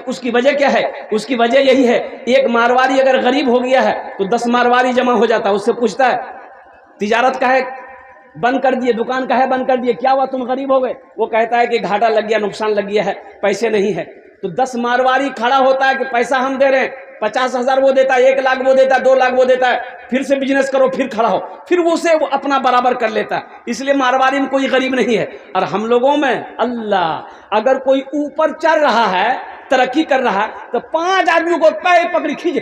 اس کی وجہ کیا ہے؟ اس کی وجہ یہی ہے, ایک مارواڑی اگر غریب ہو گیا ہے تو 10 مارواڑی جمع ہو جاتا ہے, اس سے پوچھتا ہے تجارت کا ہے بند کر دیے, دکان کا ہے بند کر دیے, کیا ہوا تم غریب ہو گئے؟ وہ کہتا ہے کہ گھاٹا لگ گیا, نقصان لگ گیا ہے, پیسے نہیں ہے. تو 10 مارواڑی کھڑا ہوتا ہے کہ پیسہ ہم دے رہے ہیں, 50,000 وہ دیتا ہے, 1 لاکھ وہ دیتا ہے, 2 لاکھ وہ دیتا ہے, پھر سے بزنس کرو, پھر کھڑا ہو, پھر وہ اسے اپنا برابر کر لیتا ہے. اس لیے مارواڑی میں کوئی غریب نہیں ہے. اور ہم لوگوں میں اللہ, اگر کوئی اوپر چڑھ رہا ہے, ترقی کر رہا ہے, تو 5 آدمیوں کو پے پکڑی کھینچے.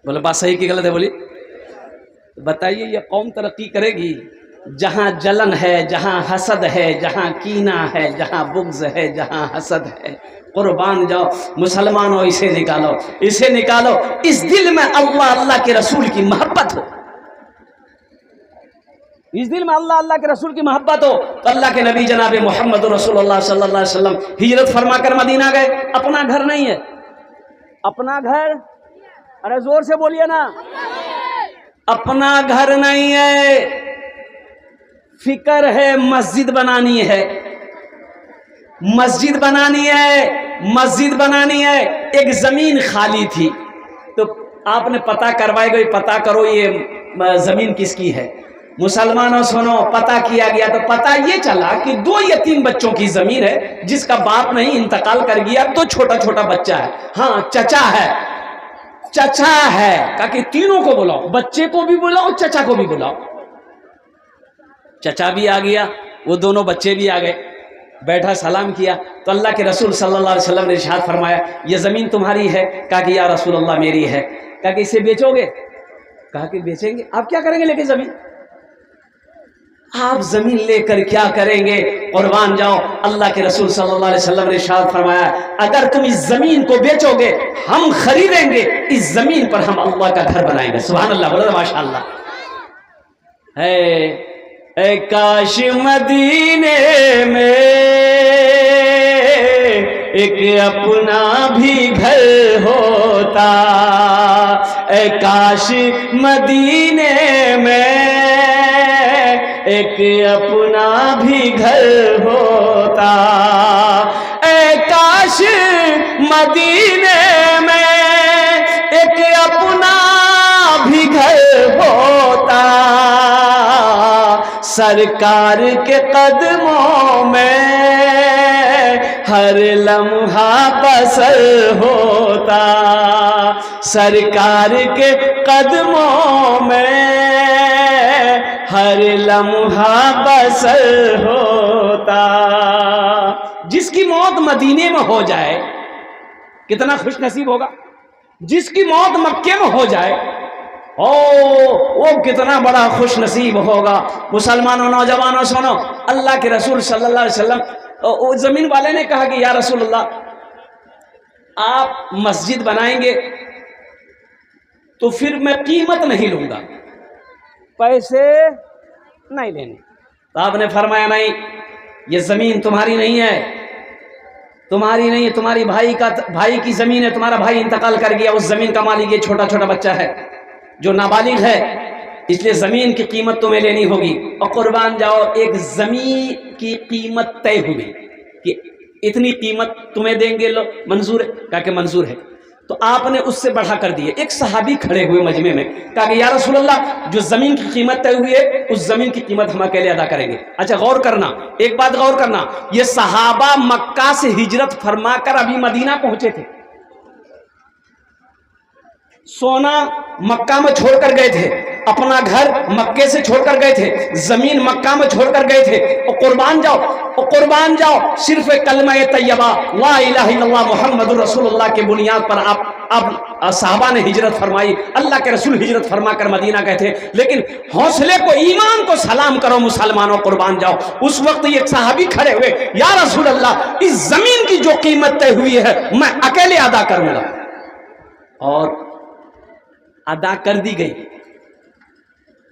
بولے بات صحیح کی غلط ہے؟ بولی بتائیے, یہ قوم ترقی کرے گی جہاں جلن ہے, جہاں حسد ہے, جہاں کینہ ہے, جہاں بغض ہے, جہاں حسد ہے. قربان جاؤ مسلمانوں, اسے نکالو, اسے نکالو. اس دل میں اللہ کے رسول کی محبت ہو, اس دل میں اللہ کے رسول کی محبت ہو. تو اللہ کے نبی جناب محمد رسول اللہ صلی اللہ علیہ وسلم ہجرت فرما کر مدینہ گئے. اپنا گھر نہیں ہے, اپنا گھر, ارے زور سے بولیے نا, اپنا گھر نہیں ہے, فکر ہے مسجد بنانی ہے, مسجد بنانی ہے, مسجد بنانی ہے. ایک زمین خالی تھی تو آپ نے پتہ کروائے گا, پتہ کرو یہ زمین کس کی ہے. مسلمانوں سنو, پتہ کیا گیا تو پتہ یہ چلا کہ 2 یتیم بچوں کی زمین ہے, جس کا باپ نہیں, انتقال کر گیا, تو چھوٹا بچہ ہے. ہاں چچا ہے, چچا ہے. کہا کہ تینوں کو بلاؤ, بچے کو بھی بلاؤ, چچا کو بھی بلاؤ. چچا بھی آ گیا, وہ دونوں بچے بھی آ گئے, بیٹھا سلام کیا. تو اللہ کے رسول صلی اللہ علیہ وسلم نے ارشاد فرمایا, یہ زمین تمہاری ہے؟ کہا کہ یا رسول اللہ میری ہے. کہا کہ اسے بیچو گے؟ کہا کہ بیچیں گے. آپ کیا کریں گے لے کے زمین؟ آپ زمین لے کر کیا کریں گے؟ قربان جاؤ، اللہ کے رسول صلی اللہ علیہ وسلم نے ارشاد فرمایا اگر تم اس زمین کو بیچو گے ہم خریدیں گے، اس زمین پر ہم اللہ کا گھر بنائیں گے۔ سبحان اللہ، بولو ماشاء اللہ۔ اے کاش مدینے میں ایک اپنا بھی گھر ہوتا، اے کاش مدینے میں ایک اپنا بھی گھر ہوتا، اے کاش مدینے میں ایک اپنا بھی گھر ہوتا، سرکار کے قدموں میں ہر لمحہ بسر ہوتا، سرکار کے قدموں میں ہر لمحہ بسر ہوتا۔ جس کی موت مدینے میں ہو جائے کتنا خوش نصیب ہوگا، جس کی موت مکے میں ہو جائے وہ کتنا بڑا خوش نصیب ہوگا۔ مسلمانوں، نوجوانوں سنو، اللہ کے رسول صلی اللہ علیہ وسلم، زمین والے نے کہا کہ یا رسول اللہ آپ مسجد بنائیں گے تو پھر میں قیمت نہیں لوں گا، پیسے نہیں لینے۔ تو آپ نے فرمایا نہیں، یہ زمین تمہاری نہیں ہے، تمہاری نہیں ہے، تمہاری بھائی کی زمین ہے، تمہارا بھائی انتقال کر گیا، اس زمین کا مالک یہ چھوٹا چھوٹا بچہ ہے جو نابالغ ہے، اس لیے زمین کی قیمت تمہیں لینی ہوگی۔ اور قربان جاؤ، ایک زمین کی قیمت طے ہوئی کہ اتنی قیمت تمہیں دیں گے، لو منظور ہے؟ کہا کہ منظور ہے۔ تو آپ نے اس سے بڑھا کر دیے۔ ایک صحابی کھڑے ہوئے مجمع میں، کہا کہ یا رسول اللہ جو زمین کی قیمت طے ہوئی ہے اس زمین کی قیمت ہم اکیلے ادا کریں گے۔ اچھا غور کرنا، ایک بات غور کرنا، یہ صحابہ مکہ سے ہجرت فرما کر ابھی مدینہ پہنچے تھے، سونا مکہ میں چھوڑ کر گئے تھے، اپنا گھر مکے سے چھوڑ کر گئے تھے، زمین مکہ میں چھوڑ کر گئے تھے، اور قربان جاؤ صرف کلمہ طیبہ لا الہ الا اللہ محمد رسول اللہ کے بنیاد پر اب صحابہ نے ہجرت فرمائی، اللہ کے رسول ہجرت فرما کر مدینہ گئے تھے۔ لیکن حوصلے کو، ایمان کو سلام کرو مسلمانوں، قربان جاؤ، اس وقت یہ صحابی کھڑے ہوئے، یا رسول اللہ اس زمین کی جو قیمت طے ہوئی ہے میں اکیلے ادا کروں گا، اور ادا کر دی گئی۔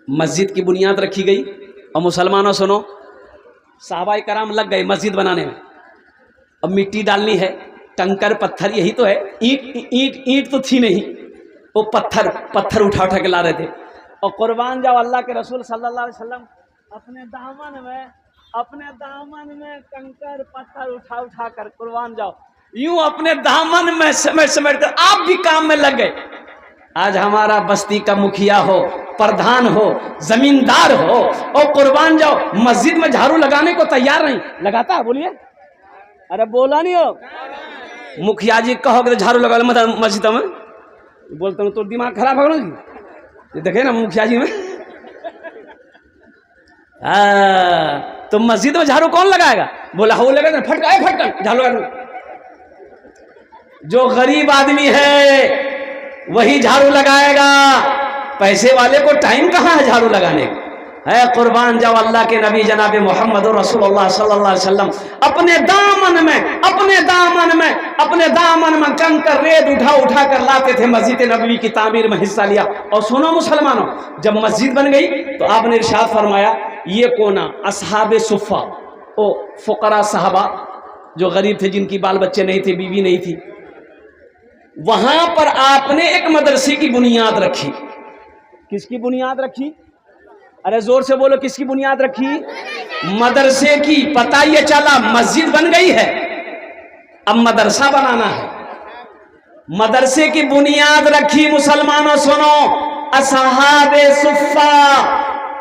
مسجد کی بنیاد رکھی گئی، اور مسلمانوں سنو، صحابہ کرام لگ گئے مسجد بنانے میں۔ اب مٹی ڈالنی ہے، کنکر پتھر، یہی تو ہے، اینٹ تو تھی نہیں، وہ پتھر اٹھا کے لا رہے تھے۔ اور قربان جاؤ، اللہ کے رسول صلی اللہ علیہ وسلم اپنے دامن میں کنکر پتھر اٹھا کر، قربان جاؤ، یوں اپنے دامن میں سمیٹ کر آپ بھی کام میں لگ گئے۔ آج ہمارا بستی کا مکھیا ہو، پردھان ہو، زمیندار ہو، اور قربان جاؤ مسجد میں جھاڑو لگانے کو تیار نہیں، لگاتا ہے؟ بولیے، ارے بولا نہیں ہو، مکھیا جی کہو کہ جھاڑو لگا لو مسجد میں، بولتا ہوں تو دماغ خراب ہو جی، یہ دیکھیں نا مکھیا جی میں، تو مسجد میں جھاڑو کون لگائے گا؟ بولا ہو لگا پھٹکا جھاڑو لگا۔ جو غریب آدمی ہے وہی جھاڑو لگائے گا، پیسے والے کو ٹائم کہاں ہے جھاڑو لگانے کا؟ ہے قربان جاؤ، اللہ کے نبی جناب محمد رسول اللہ صلی اللہ علیہ وسلم اپنے دامن میں کنکر ریت اٹھا کر لاتے تھے، مسجد نبوی کی تعمیر میں حصہ لیا۔ اور سنو مسلمانوں، جب مسجد بن گئی تو آپ نے ارشاد فرمایا یہ کونا اصحاب صفہ، او فقراء صحابہ جو غریب تھے، جن کی بال بچے نہیں تھے، بیوی نہیں تھی، وہاں پر آپ نے ایک مدرسے کی بنیاد رکھی۔ کس کی بنیاد رکھی؟ ارے زور سے بولو، کس کی بنیاد رکھی؟ مدرسے کی۔ پتہ یہ چلا مسجد بن گئی ہے، اب مدرسہ بنانا ہے، مدرسے کی بنیاد رکھی۔ مسلمانوں سنو، اصحاب صفہ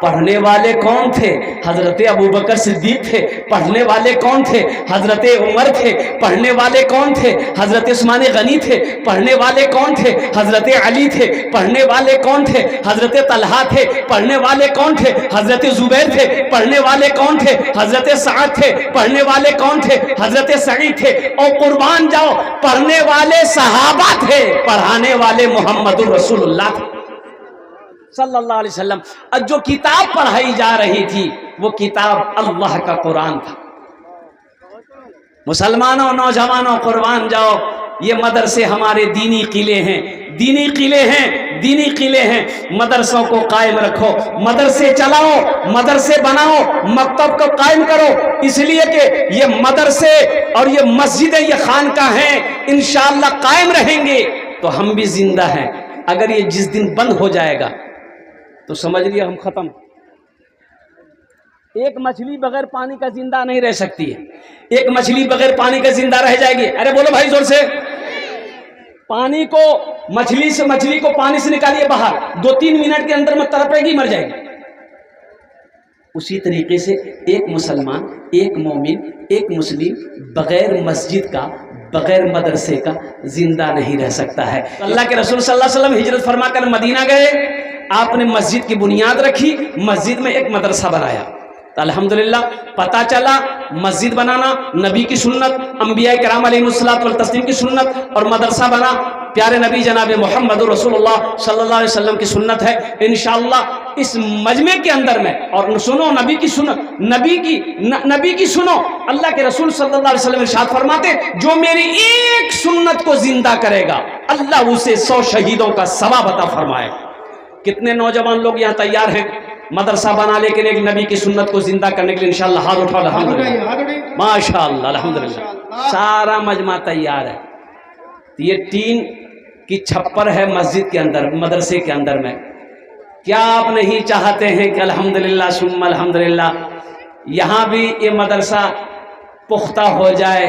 پڑھنے والے کون تھے؟ حضرت ابوبکر صدیق تھے۔ پڑھنے والے کون تھے؟ حضرت عمر تھے۔ پڑھنے والے کون تھے؟ حضرت عثمان غنی تھے۔ پڑھنے والے کون تھے؟ حضرت علی تھے۔ پڑھنے والے کون تھے؟ حضرت طلحہ تھے۔ پڑھنے والے کون تھے؟ حضرت زبیر تھے۔ پڑھنے والے کون تھے؟ حضرت سعد تھے۔ پڑھنے والے کون تھے؟ حضرت سعید تھے۔ اور قربان جاؤ، پڑھنے والے صحابہ تھے، پڑھانے والے محمد رسول اللہ تھے صلی اللہ علیہ وسلم۔ جو کتاب پڑھائی جا رہی تھی وہ کتاب اللہ کا قرآن تھا۔ مسلمانوں، نوجوانوں، قربان جاؤ، یہ مدرسے ہمارے دینی قلعے ہیں، دینی قلعے ہیں، دینی قلعے ہیں۔ مدرسوں کو قائم رکھو، مدرسے چلاؤ، مدرسے بناؤ، مکتب کو قائم کرو، اس لیے کہ یہ مدرسے اور یہ مسجدیں، یہ خانقاہ ہیں، انشاءاللہ قائم رہیں گے تو ہم بھی زندہ ہیں۔ اگر یہ جس دن بند ہو جائے گا تو سمجھ لیے ہم ختم۔ ایک مچھلی بغیر پانی کا زندہ نہیں رہ سکتی ہے، ایک مچھلی بغیر پانی کا زندہ رہ جائے گی۔ ارے بولو بھائی زور سے۔ پانی کو، مچھلی کو پانی سے نکالیے باہر، 2-3 منٹ کے اندر میں تڑپے گی، مر جائے گی۔ اسی طریقے سے ایک مسلمان، ایک مومن، ایک مسلم بغیر مسجد کا، بغیر مدرسے کا زندہ نہیں رہ سکتا ہے۔ اللہ کے رسول صلی اللہ علیہ وسلم ہجرت فرما کر مدینہ گئے، آپ نے مسجد کی بنیاد رکھی، مسجد میں ایک مدرسہ بنایا۔ تو الحمدللہ پتہ چلا مسجد بنانا نبی کی سنت، انبیاء کرام علیہ الصلوۃ والتسلیم کی سنت، اور مدرسہ بنا پیارے نبی جناب محمد رسول اللہ صلی اللہ علیہ وسلم کی سنت ہے۔ انشاءاللہ اس مجمع کے اندر میں، اور سنو نبی کی سنت، نبی کی سنو، اللہ کے رسول صلی اللہ علیہ وسلم ارشاد فرماتے جو میری ایک سنت کو زندہ کرے گا اللہ اسے 100 شہیدوں کا ثواب عطا فرمائے گا۔ کتنے نوجوان لوگ یہاں تیار ہیں مدرسہ بنانے کے لیے، نبی کی سنت کو زندہ کرنے کے لیے؟ انشاءاللہ ہاتھ اٹھاؤ، الحمدللہ، ماشاءاللہ، الحمدللہ، سارا مجمع تیار ہے۔ یہ ٹین کی چھپر ہے مسجد کے اندر، مدرسے کے اندر میں۔ کیا آپ نہیں چاہتے ہیں کہ الحمدللہ ثم الحمدللہ یہاں بھی یہ مدرسہ پختہ ہو جائے،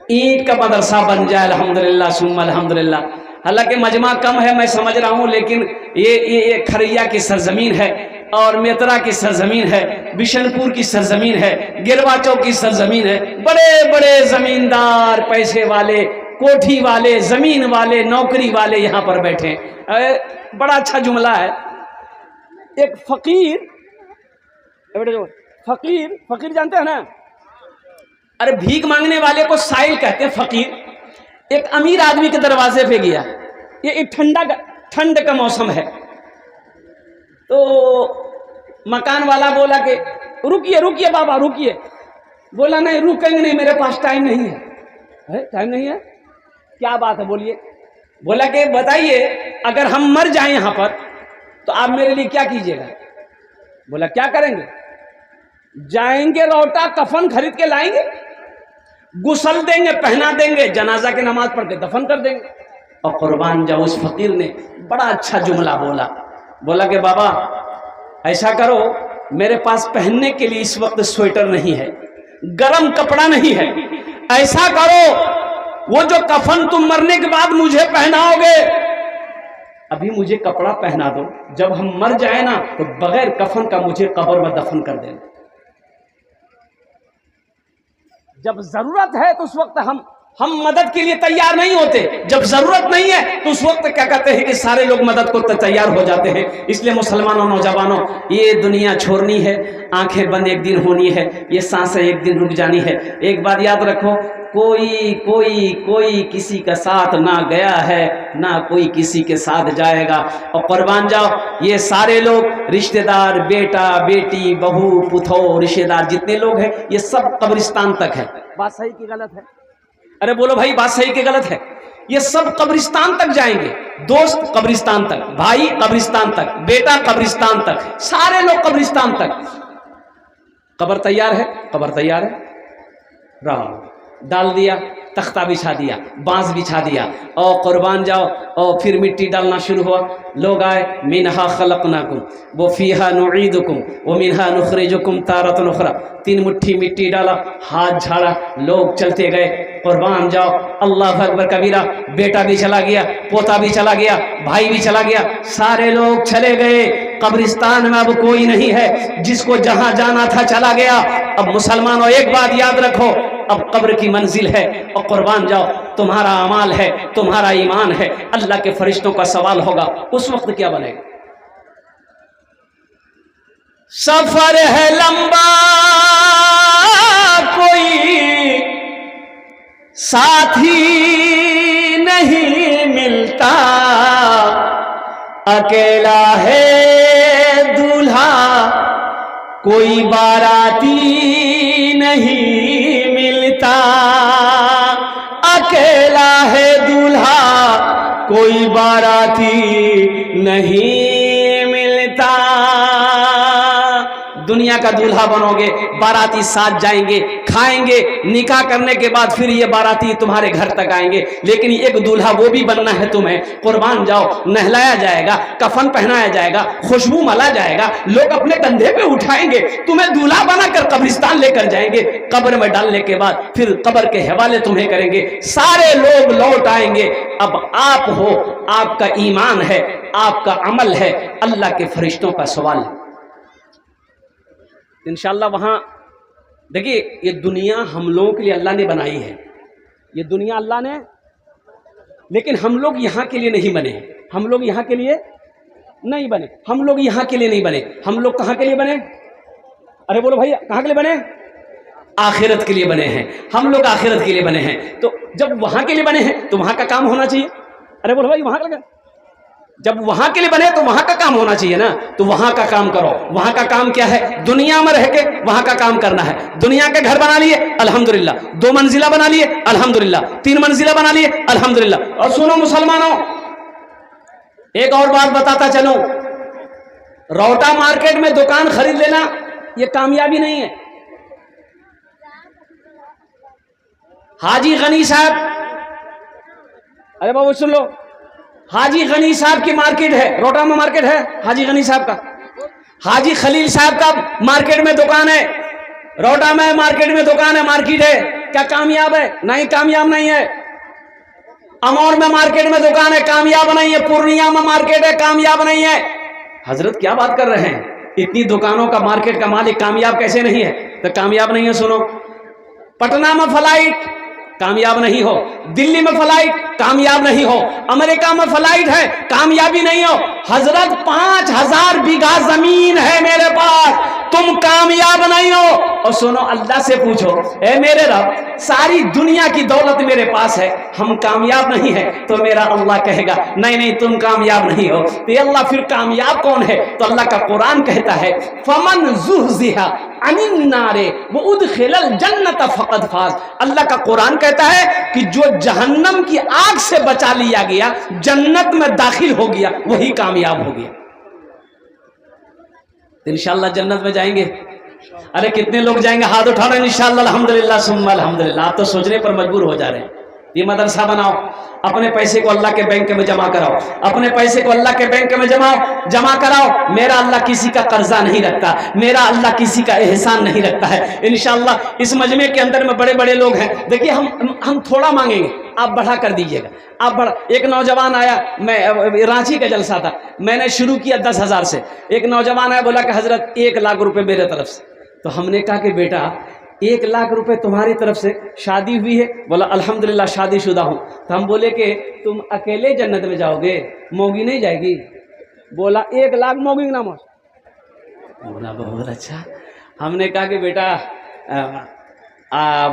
اینٹ کا مدرسہ بن جائے، الحمدللہ ثم الحمدللہ؟ حالانکہ مجمع کم ہے میں سمجھ رہا ہوں، لیکن یہ کھریا کی سرزمین ہے، اور میترا کی سرزمین ہے، بشن پور کی سرزمین ہے، گرواچو کی سرزمین ہے۔ بڑے بڑے زمیندار، پیسے والے، کوٹھی والے، زمین والے، نوکری والے یہاں پر بیٹھے۔ بڑا اچھا جملہ ہے۔ ایک فقیر جانتے ہیں نا؟ ارے بھیک مانگنے والے کو سائل کہتے ہیں، فقیر۔ ایک امیر آدمی کے دروازے پہ گیا، یہ ٹھنڈ کا موسم ہے، تو مکان والا بولا کہ رکیے بابا رکیے۔ بولا نہیں رکیں گے نہیں، میرے پاس ٹائم نہیں ہے۔ ٹائم نہیں ہے؟ کیا بات ہے بولیے۔ بولا کہ بتائیے اگر ہم مر جائیں یہاں پر تو آپ میرے لیے کیا کیجیے گا؟ بولا کیا کریں گے؟ جائیں گے روٹا کفن خرید کے لائیں گے، غسل دیں گے، پہنا دیں گے، جنازہ کی نماز پڑھ کے دفن کر دیں گے۔ اور قربان جاؤ اس فقیر نے بڑا اچھا جملہ بولا کہ بابا ایسا کرو، میرے پاس پہننے کے لیے اس وقت سویٹر نہیں ہے، گرم کپڑا نہیں ہے، ایسا کرو وہ جو کفن تم مرنے کے بعد مجھے پہناؤ گے، ابھی مجھے کپڑا پہنا دو، جب ہم مر جائیں نا تو بغیر کفن کا مجھے قبر میں دفن کر دینا۔ جب ضرورت ہے تو اس وقت ہم مدد کے لیے تیار نہیں ہوتے، جب ضرورت نہیں ہے تو اس وقت کیا کہتے ہیں کہ سارے لوگ مدد کو تیار ہو جاتے ہیں۔ اس لیے مسلمانوں، نوجوانوں، یہ دنیا چھوڑنی ہے، آنکھیں بند ایک دن ہونی ہے، یہ سانسیں ایک دن رک جانی ہے۔ ایک بات یاد رکھو، کوئی کسی کا ساتھ نہ گیا ہے، نہ کوئی کسی کے ساتھ جائے گا۔ اور قربان جاؤ یہ سارے لوگ رشتہ دار، بیٹا بیٹی، بہو پتھو، رشتہ دار جتنے لوگ ہیں یہ سب قبرستان تک ہے۔ بات صحیح کی غلط ہے؟ ارے بولو بھائی، بات صحیح کی غلط ہے؟ یہ سب قبرستان تک جائیں گے، دوست قبرستان تک، بھائی قبرستان تک، بیٹا قبرستان تک، سارے لوگ قبرستان تک۔ قبر تیار ہے؟ قبر تیار ہے، راہ ڈال دیا، تختہ بچھا دیا، بانس بچھا دیا، اور قربان جاؤ، اور پھر مٹی ڈالنا شروع ہوا۔ لوگ آئے، منہا خلقناکم وفیہا نعیدکم ومنہا نخرجکم تارۃ اخری، 3 مٹھی مٹی ڈالا، ہاتھ جھاڑا، لوگ چلتے گئے۔ قربان جاؤ، اللہ اکبر کبیرہ، بیٹا بھی چلا گیا، پوتا بھی چلا گیا، بھائی بھی چلا گیا، سارے لوگ چلے گئے۔ قبرستان میں اب کوئی نہیں ہے، جس کو جہاں جانا تھا چلا گیا۔ اب مسلمانوں ایک بات یاد رکھو، اب قبر کی منزل ہے، اور قربان جاؤ تمہارا اعمال ہے، تمہارا ایمان ہے، اللہ کے فرشتوں کا سوال ہوگا، اس وقت کیا بنے گا؟ سفر ہے لمبا، کوئی ساتھی نہیں ملتا، اکیلا ہے دولہا کوئی باراتی نہیں ملتا، اکیلا ہے دولہا کوئی باراتی نہیں ملتا۔ دنیا کا دولہا بنو گے، باراتی ساتھ جائیں گے، کھائیں گے، نکاح کرنے کے بعد پھر یہ باراتی تمہارے گھر تک آئیں گے، لیکن ایک دولہا وہ بھی بننا ہے تمہیں۔ قربان جاؤ، نہلایا جائے گا، کفن پہنایا جائے گا، خوشبو ملا جائے گا، لوگ اپنے کندھے پہ اٹھائیں گے، تمہیں دولہا بنا کر قبرستان لے کر جائیں گے، قبر میں ڈالنے کے بعد پھر قبر کے حوالے تمہیں کریں گے، سارے لوگ لوٹ آئیں گے۔ اب آپ ہو، آپ کا ایمان ہے، آپ کا عمل ہے، اللہ کے فرشتوں کا سوال ہے۔ انشاءاللہ وہاں دیکھیے، یہ دنیا ہم لوگوں کے لیے اللہ نے بنائی ہے، یہ دنیا اللہ نے، لیکن ہم لوگ یہاں کے لیے نہیں بنے، ہم لوگ یہاں کے لیے نہیں بنے، ہم لوگ یہاں کے لیے نہیں بنے، ہم لوگ کہاں کے لیے بنے؟ ارے بولو بھائی، کہاں کے لیے بنے؟ آخرت کے لیے بنے ہیں، ہم لوگ آخرت کے لیے بنے ہیں۔ تو جب وہاں کے لیے بنے ہیں تو وہاں کا کام ہونا چاہیے۔ ارے بولو بھائی، وہاں کا جب وہاں کے لیے بنے تو وہاں کا کام ہونا چاہیے نا، تو وہاں کا کام کرو۔ وہاں کا کام کیا ہے؟ دنیا میں رہ کے وہاں کا کام کرنا ہے۔ دنیا کے گھر بنا لیے الحمدللہ، 2 منزلہ بنا لیے الحمدللہ، 3 منزلہ بنا لیے الحمدللہ۔ اور سنو مسلمانوں، ایک اور بات بتاتا چلوں، روٹا مارکیٹ میں دکان خرید لینا یہ کامیابی نہیں ہے۔ حاجی غنی صاحب، ارے بابو سن لو، حاجی غنی صاحب کی مارکیٹ ہے، روٹا میں مارکیٹ ہے حاجی غنی صاحب کا، حاجی خلیل صاحب کا مارکیٹ میں دکان ہے، روٹا میں مارکیٹ میں دکان ہے، مارکیٹ ہے، کیا کامیاب ہے؟ نہیں، کامیاب نہیں ہے۔ امور میں مارکیٹ میں دکان ہے، کامیاب نہیں ہے۔ پورنیہ میں مارکیٹ ہے، کامیاب نہیں ہے۔ حضرت کیا بات کر رہے ہیں؟ اتنی دکانوں کا مارکیٹ کا مالک کامیاب کیسے نہیں ہے؟ تو کامیاب نہیں ہے۔ سنو، پٹنہ میں فلائٹ کامیاب نہیں ہو، دلی میں فلائٹ کامیاب نہیں ہو، امریکہ میں فلائٹ ہے، کامیابی نہیں ہو۔ حضرت 5000 بیگھہ زمین ہے میرے پاس، تم کامیاب نہیں ہو۔ اور سنو، اللہ سے پوچھو، اے میرے رب، ساری دنیا کی دولت میرے پاس ہے، ہم کامیاب نہیں ہے، تو میرا اللہ کہے گا نہیں نہیں تم کامیاب نہیں ہو۔ تو اللہ پھر کامیاب کون ہے؟ تو اللہ کا قرآن کہتا ہے فمن زحزح عن النار وادخل الجنۃ فقد فاز۔ اللہ کا قرآن کہتا ہے کہ جو جہنم کی آگ سے بچا لیا گیا، جنت میں داخل ہو گیا، وہی کامیاب ہو گیا۔ انشاءاللہ جنت میں جائیں گے؟ ارے کتنے لوگ جائیں گے؟ ہاتھ اٹھا رہے ہیں انشاءاللہ الحمدللہ ثم الحمدللہ۔ آپ تو سوچنے پر مجبور ہو جا رہے ہیں۔ یہ مدرسہ بناؤ، اپنے پیسے کو اللہ کے بینک میں جمع کراؤ، اپنے پیسے کو اللہ کے بینک میں جمع کراؤ۔ میرا اللہ کسی کا قرضہ نہیں رکھتا، میرا اللہ کسی کا احسان نہیں رکھتا ہے۔ انشاءاللہ اس مجمع کے اندر میں بڑے بڑے لوگ ہیں، دیکھیے ہم تھوڑا مانگیں گے، آپ بڑھا کر دیجئے گا، آپ بڑھا۔ ایک نوجوان آیا، میں رانچی کا جلسہ تھا، میں نے شروع کیا 10,000 سے۔ ایک نوجوان آیا، بولا کہ حضرت 1 لاکھ روپے میرے طرف سے۔ تو ہم نے کہا کہ بیٹا 1 لاکھ روپے تمہاری طرف سے، شادی ہوئی ہے؟ بولا الحمدللہ شادی شدہ ہوں۔ تو ہم بولے کہ تم اکیلے جنت میں جاؤ گے، موگی نہیں جائے گی؟ بولا 1 لاکھ موگی نہ موش۔ بولا بہت اچھا۔ ہم نے کہا کہ بیٹا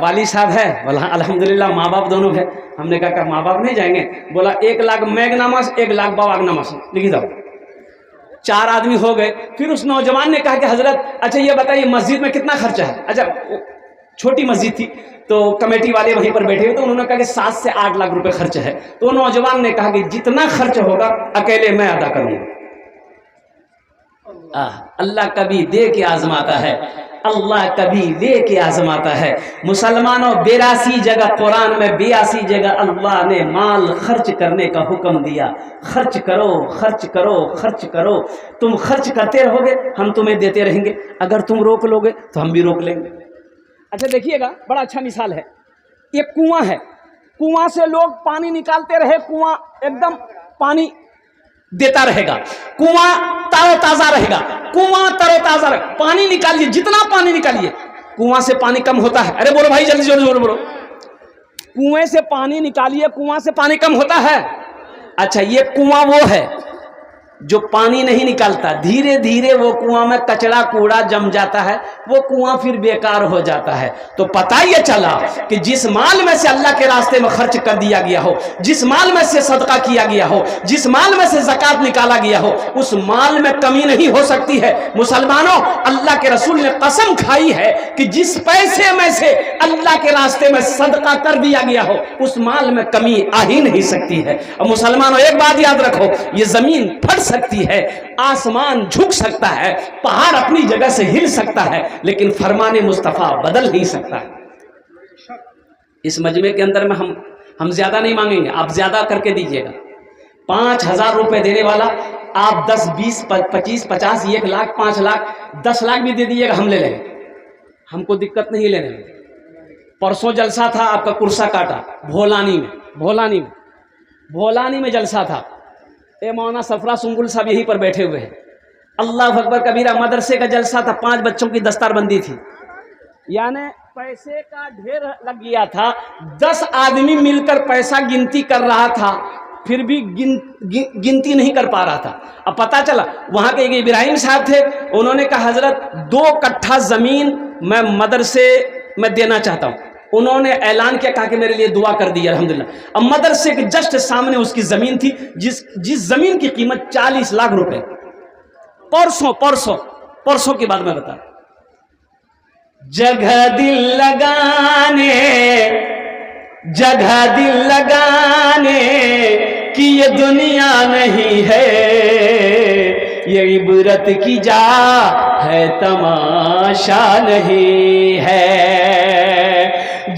والد صاحب ہے؟ بولا الحمدللہ ماں باپ دونوں ہے۔ ہم نے کہا کہ ماں باپ نہیں جائیں گے؟ بولا 1 لاکھ میگ ناماز، 1 لاکھ باواگ ناماز، لکھی جاؤ۔ 4 آدمی ہو گئے۔ پھر اس نوجوان نے کہا کہ حضرت اچھا یہ بتائیے مسجد میں کتنا خرچہ ہے؟ اچھا چھوٹی مسجد تھی تو کمیٹی والے وہیں پر بیٹھے ہوئے، تو انہوں نے کہا کہ 7 سے 8 لاکھ روپے خرچ ہے۔ تو نوجوان نے کہا کہ جتنا خرچ ہوگا اکیلے میں ادا کروں گا۔ اللہ کبھی دے کے آزماتا ہے، اللہ کبھی لے کے آزماتا ہے۔ مسلمانوں 82 جگہ قرآن میں 82 جگہ اللہ نے مال خرچ کرنے کا حکم دیا۔ خرچ کرو، خرچ کرو، خرچ کرو۔ تم خرچ کرتے رہو گے، ہم تمہیں دیتے رہیں گے۔ اگر تم روک لو گے تو ہم بھی روک لیں گے۔ اچھا دیکھیے گا، بڑا اچھا مثال ہے، یہ کنواں ہے، کنواں سے لوگ پانی نکالتے رہے، کنواں ایک دم پانی دیتا رہے گا، کنواں تر و تازہ رہے گا، کنواں تر و تازہ رہے گا۔ پانی نکالیے، جتنا پانی نکالیے، کنواں سے پانی کم ہوتا ہے؟ ارے بولو بھائی جلدی جلدی بولو بولو۔ کنویں سے پانی نکالیے، کنواں سے پانی کم ہوتا ہے؟ اچھا یہ کنواں وہ ہے جو پانی نہیں نکالتا، دھیرے دھیرے وہ کنواں میں کچڑا کوڑا جم جاتا ہے، وہ کنواں پھر بیکار ہو جاتا ہے۔ تو پتہ یہ چلا کہ جس مال میں سے اللہ کے راستے میں خرچ کر دیا گیا ہو، جس مال میں سے صدقہ کیا گیا ہو، جس مال میں سے زکوٰۃ نکالا گیا ہو، اس مال میں کمی نہیں ہو سکتی ہے۔ مسلمانوں، اللہ کے رسول نے قسم کھائی ہے کہ جس پیسے میں سے اللہ کے راستے میں صدقہ کر دیا گیا ہو، اس مال میں کمی آ ہی نہیں سکتی ہے۔ اور مسلمانوں، ایک بات یاد رکھو، یہ زمین پھٹ سکتی ہے، آسمان جھک سکتا ہے، پہاڑ اپنی جگہ سے ہل سکتا ہے، لیکن فرمان مصطفیٰ بدل نہیں سکتا ہے۔ اس مجمع کے اندر میں ہم زیادہ نہیں مانگیں گے، آپ زیادہ کر کے دیجئے گا۔ 5,000 روپے دینے والا آپ 10 20 25 50 1 لاکھ 5 لاکھ 10 لاکھ بھی دے دیجئے گا، ہم لے لیں گے، ہم کو دقت نہیں لینے میں۔ پرسوں جلسہ تھا، آپ کا کرسا کاٹا بھولانی میں جلسہ تھا، اے مولانا سفرا سنگل صاحب یہیں پر بیٹھے ہوئے ہیں۔ اللہ اکبر کبیرہ، مدرسے کا جلسہ تھا، 5 بچوں کی دستار بندی تھی، یعنی پیسے کا ڈھیر لگ گیا تھا، 10 آدمی مل کر پیسہ گنتی کر رہا تھا، پھر بھی گنتی نہیں کر پا رہا تھا۔ اب پتا چلا وہاں کے ایک ابراہیم صاحب تھے، انہوں نے کہا حضرت 2 کٹھا زمین میں مدرسے میں دینا چاہتا ہوں۔ انہوں نے اعلان کیا، کہا کہ میرے لیے دعا کر دی الحمدللہ۔ اب مدرسے کے جسٹ سامنے اس کی زمین تھی، جس زمین کی قیمت 40 لاکھ روپے۔ پرسوں کی بات میں بتا، جگہ دل لگانے کی یہ دنیا نہیں ہے، یہ عبرت کی جا ہے تماشا نہیں ہے۔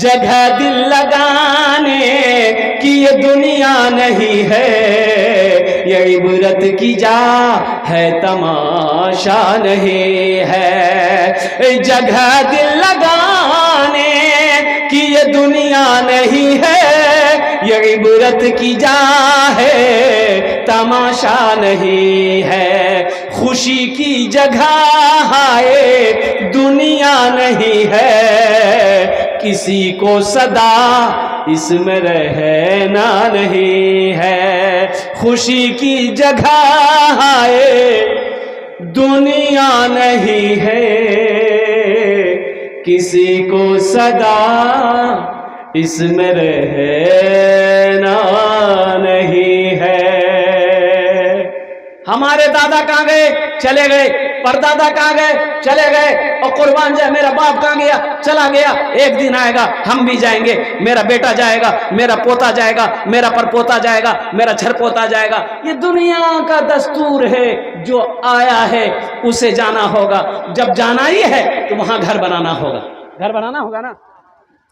جگہ دل لگانے کی یہ دنیا نہیں ہے، یہ عبرت کی جا ہے تماشا نہیں ہے۔ جگہ دل لگانے کی یہ دنیا نہیں ہے، یہ عبرت کی جا ہے تماشا نہیں ہے۔ خوشی کی جگہ ہے دنیا نہیں ہے، کسی کو صدا اس میں رہنا نہیں ہے۔ خوشی کی جگہ ہے دنیا نہیں ہے، کسی کو صدا اس میں رہنا نہیں ہے۔ ہمارے دادا کہاں گئے؟ چلے گئے۔ پردادا کہاں گئے؟ چلے گئے۔ اور قربان جائے میرا باپ کہاں گیا؟ چلا گیا۔ ایک دن آئے گا ہم بھی جائیں گے، میرا بیٹا جائے گا، میرا پوتا جائے گا، میرا پرپوتا جائے گا، میرا چھر پوتا جائے گا۔ یہ دنیا کا دستور ہے، جو آیا ہے اسے جانا ہوگا۔ جب جانا ہی ہے تو وہاں گھر بنانا ہوگا۔ گھر بنانا ہوگا نا؟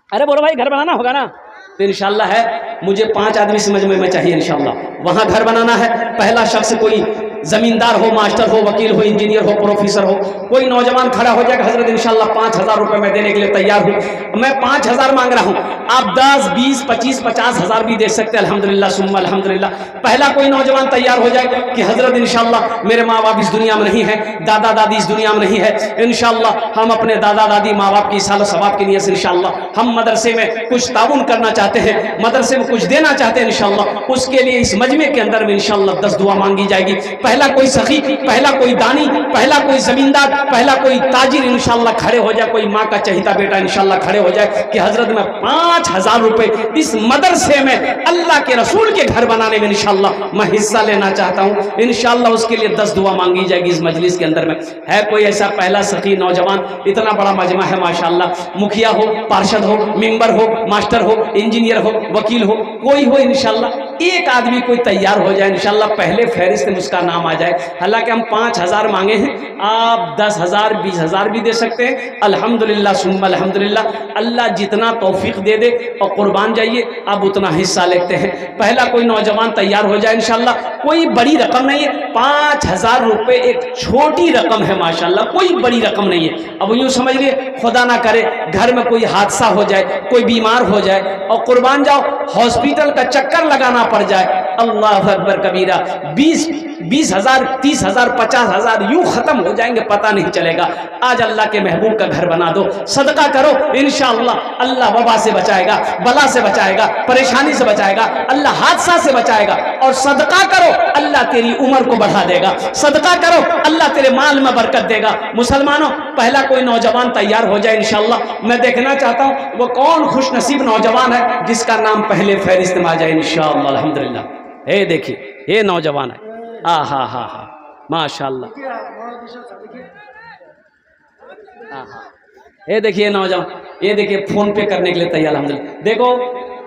ارے بولو بھائی، گھر بنانا ہوگا نا؟ تو انشاءاللہ ہے، مجھے 5 آدمی اس مجمع میں چاہیے انشاءاللہ۔ وہاں گھر بنانا ہے۔ پہلا شخص کوئی زمیندار ہو، ماسٹر ہو، وکیل ہو، انجینئر ہو، پروفیسر ہو، کوئی نوجوان کھڑا ہو جائے کہ حضرت انشاءاللہ 5,000 روپے میں دینے کے لیے تیار ہوں، میں 5,000 مانگ رہا ہوں، آپ 10 20 25 50,000 بھی دے سکتے ہیں، الحمدللہ ثم الحمدللہ۔ پہلا کوئی نوجوان تیار ہو جائے کہ حضرت انشاءاللہ میرے ماں باپ اس دنیا میں نہیں ہیں، دادا دادی اس دنیا میں نہیں ہے، انشاءاللہ ہم اپنے دادا دادی ماں باپ کی اصالت ثواب کی نیت سے انشاءاللہ ہم مدرسے میں کچھ تعاون کرنا چاہتے ہیں، مدرسے میں کچھ دینا چاہتے ہیں انشاءاللہ، اس کے لیے اس مجمع کے اندر میں انشاءاللہ 10 دعا مانگی جائے گی۔ پہلا کوئی سخی، پہلا کوئی دانی، پہلا کوئی زمیندار، پہلا کوئی تاجر انشاءاللہ کھڑے ہو جائے، کوئی ماں کا چہیتا بیٹا انشاءاللہ کھڑے ہو جائے کہ حضرت میں 5,000 روپے اس مدرسے میں اللہ کے رسول کے گھر بنانے میں انشاءاللہ میں حصہ لینا چاہتا ہوں۔ انشاءاللہ اس کے لیے 10 دعا مانگی جائے گی اس مجلس کے اندر میں۔ ہے کوئی ایسا پہلا سخی نوجوان؟ اتنا بڑا مجمع ہے ماشاءاللہ، مکھیا ہو، پارشد ہو، ممبر ہو، ماسٹر ہو، انجینئر ہو، وکیل ہو، کوئی ہو انشاءاللہ، ایک آدمی کوئی تیار ہو جائے انشاءاللہ، پہلے فہرست میں اس کا نام آ جائے۔ حالانکہ ہم 5,000 مانگے ہیں، آپ 10,000 20,000 بھی دے سکتے ہیں، الحمدللہ ثم الحمدللہ۔ اللہ جتنا توفیق دے دے اور قربان جائیے، آپ اتنا حصہ لیتے ہیں۔ پہلا کوئی نوجوان تیار ہو جائے انشاءاللہ، کوئی بڑی رقم نہیں ہے، 5,000 روپے ایک چھوٹی رقم ہے ماشاءاللہ، کوئی بڑی رقم نہیں ہے۔ اب یوں سمجھ لیے خدا نہ کرے گھر میں کوئی حادثہ ہو جائے، کوئی بیمار ہو جائے اور قربان جاؤ ہاسپٹل کا چکر لگانا پڑ جائے، اللہ اکبر کبیرہ، 20,000 30,000 50,000 یوں ختم ہو جائیں گے، پتہ نہیں چلے گا۔ آج اللہ کے محبوب کا گھر بنا دو، صدقہ کرو، انشاءاللہ اللہ وبا سے بچائے گا، بلا سے بچائے گا، پریشانی سے بچائے گا، اللہ حادثہ سے بچائے گا۔ اور صدقہ کرو، اللہ تیری عمر کو بڑھا دے گا۔ صدقہ کرو، اللہ تیرے مال میں برکت دے گا۔ مسلمانوں، پہلا کوئی نوجوان تیار ہو جائے انشاءاللہ۔ میں دیکھنا چاہتا ہوں وہ کون خوش نصیب نوجوان ہے جس کا نام پہلے فہرست میں آ جائے انشاءاللہ۔ الحمدللہ، یہ دیکھیے یہ نوجوان ہے، ہاں ماشاءاللہ، یہ دیکھیے نوجوان، یہ دیکھیے فون پے کرنے کے لیے تیار۔ الحمدللہ، دیکھو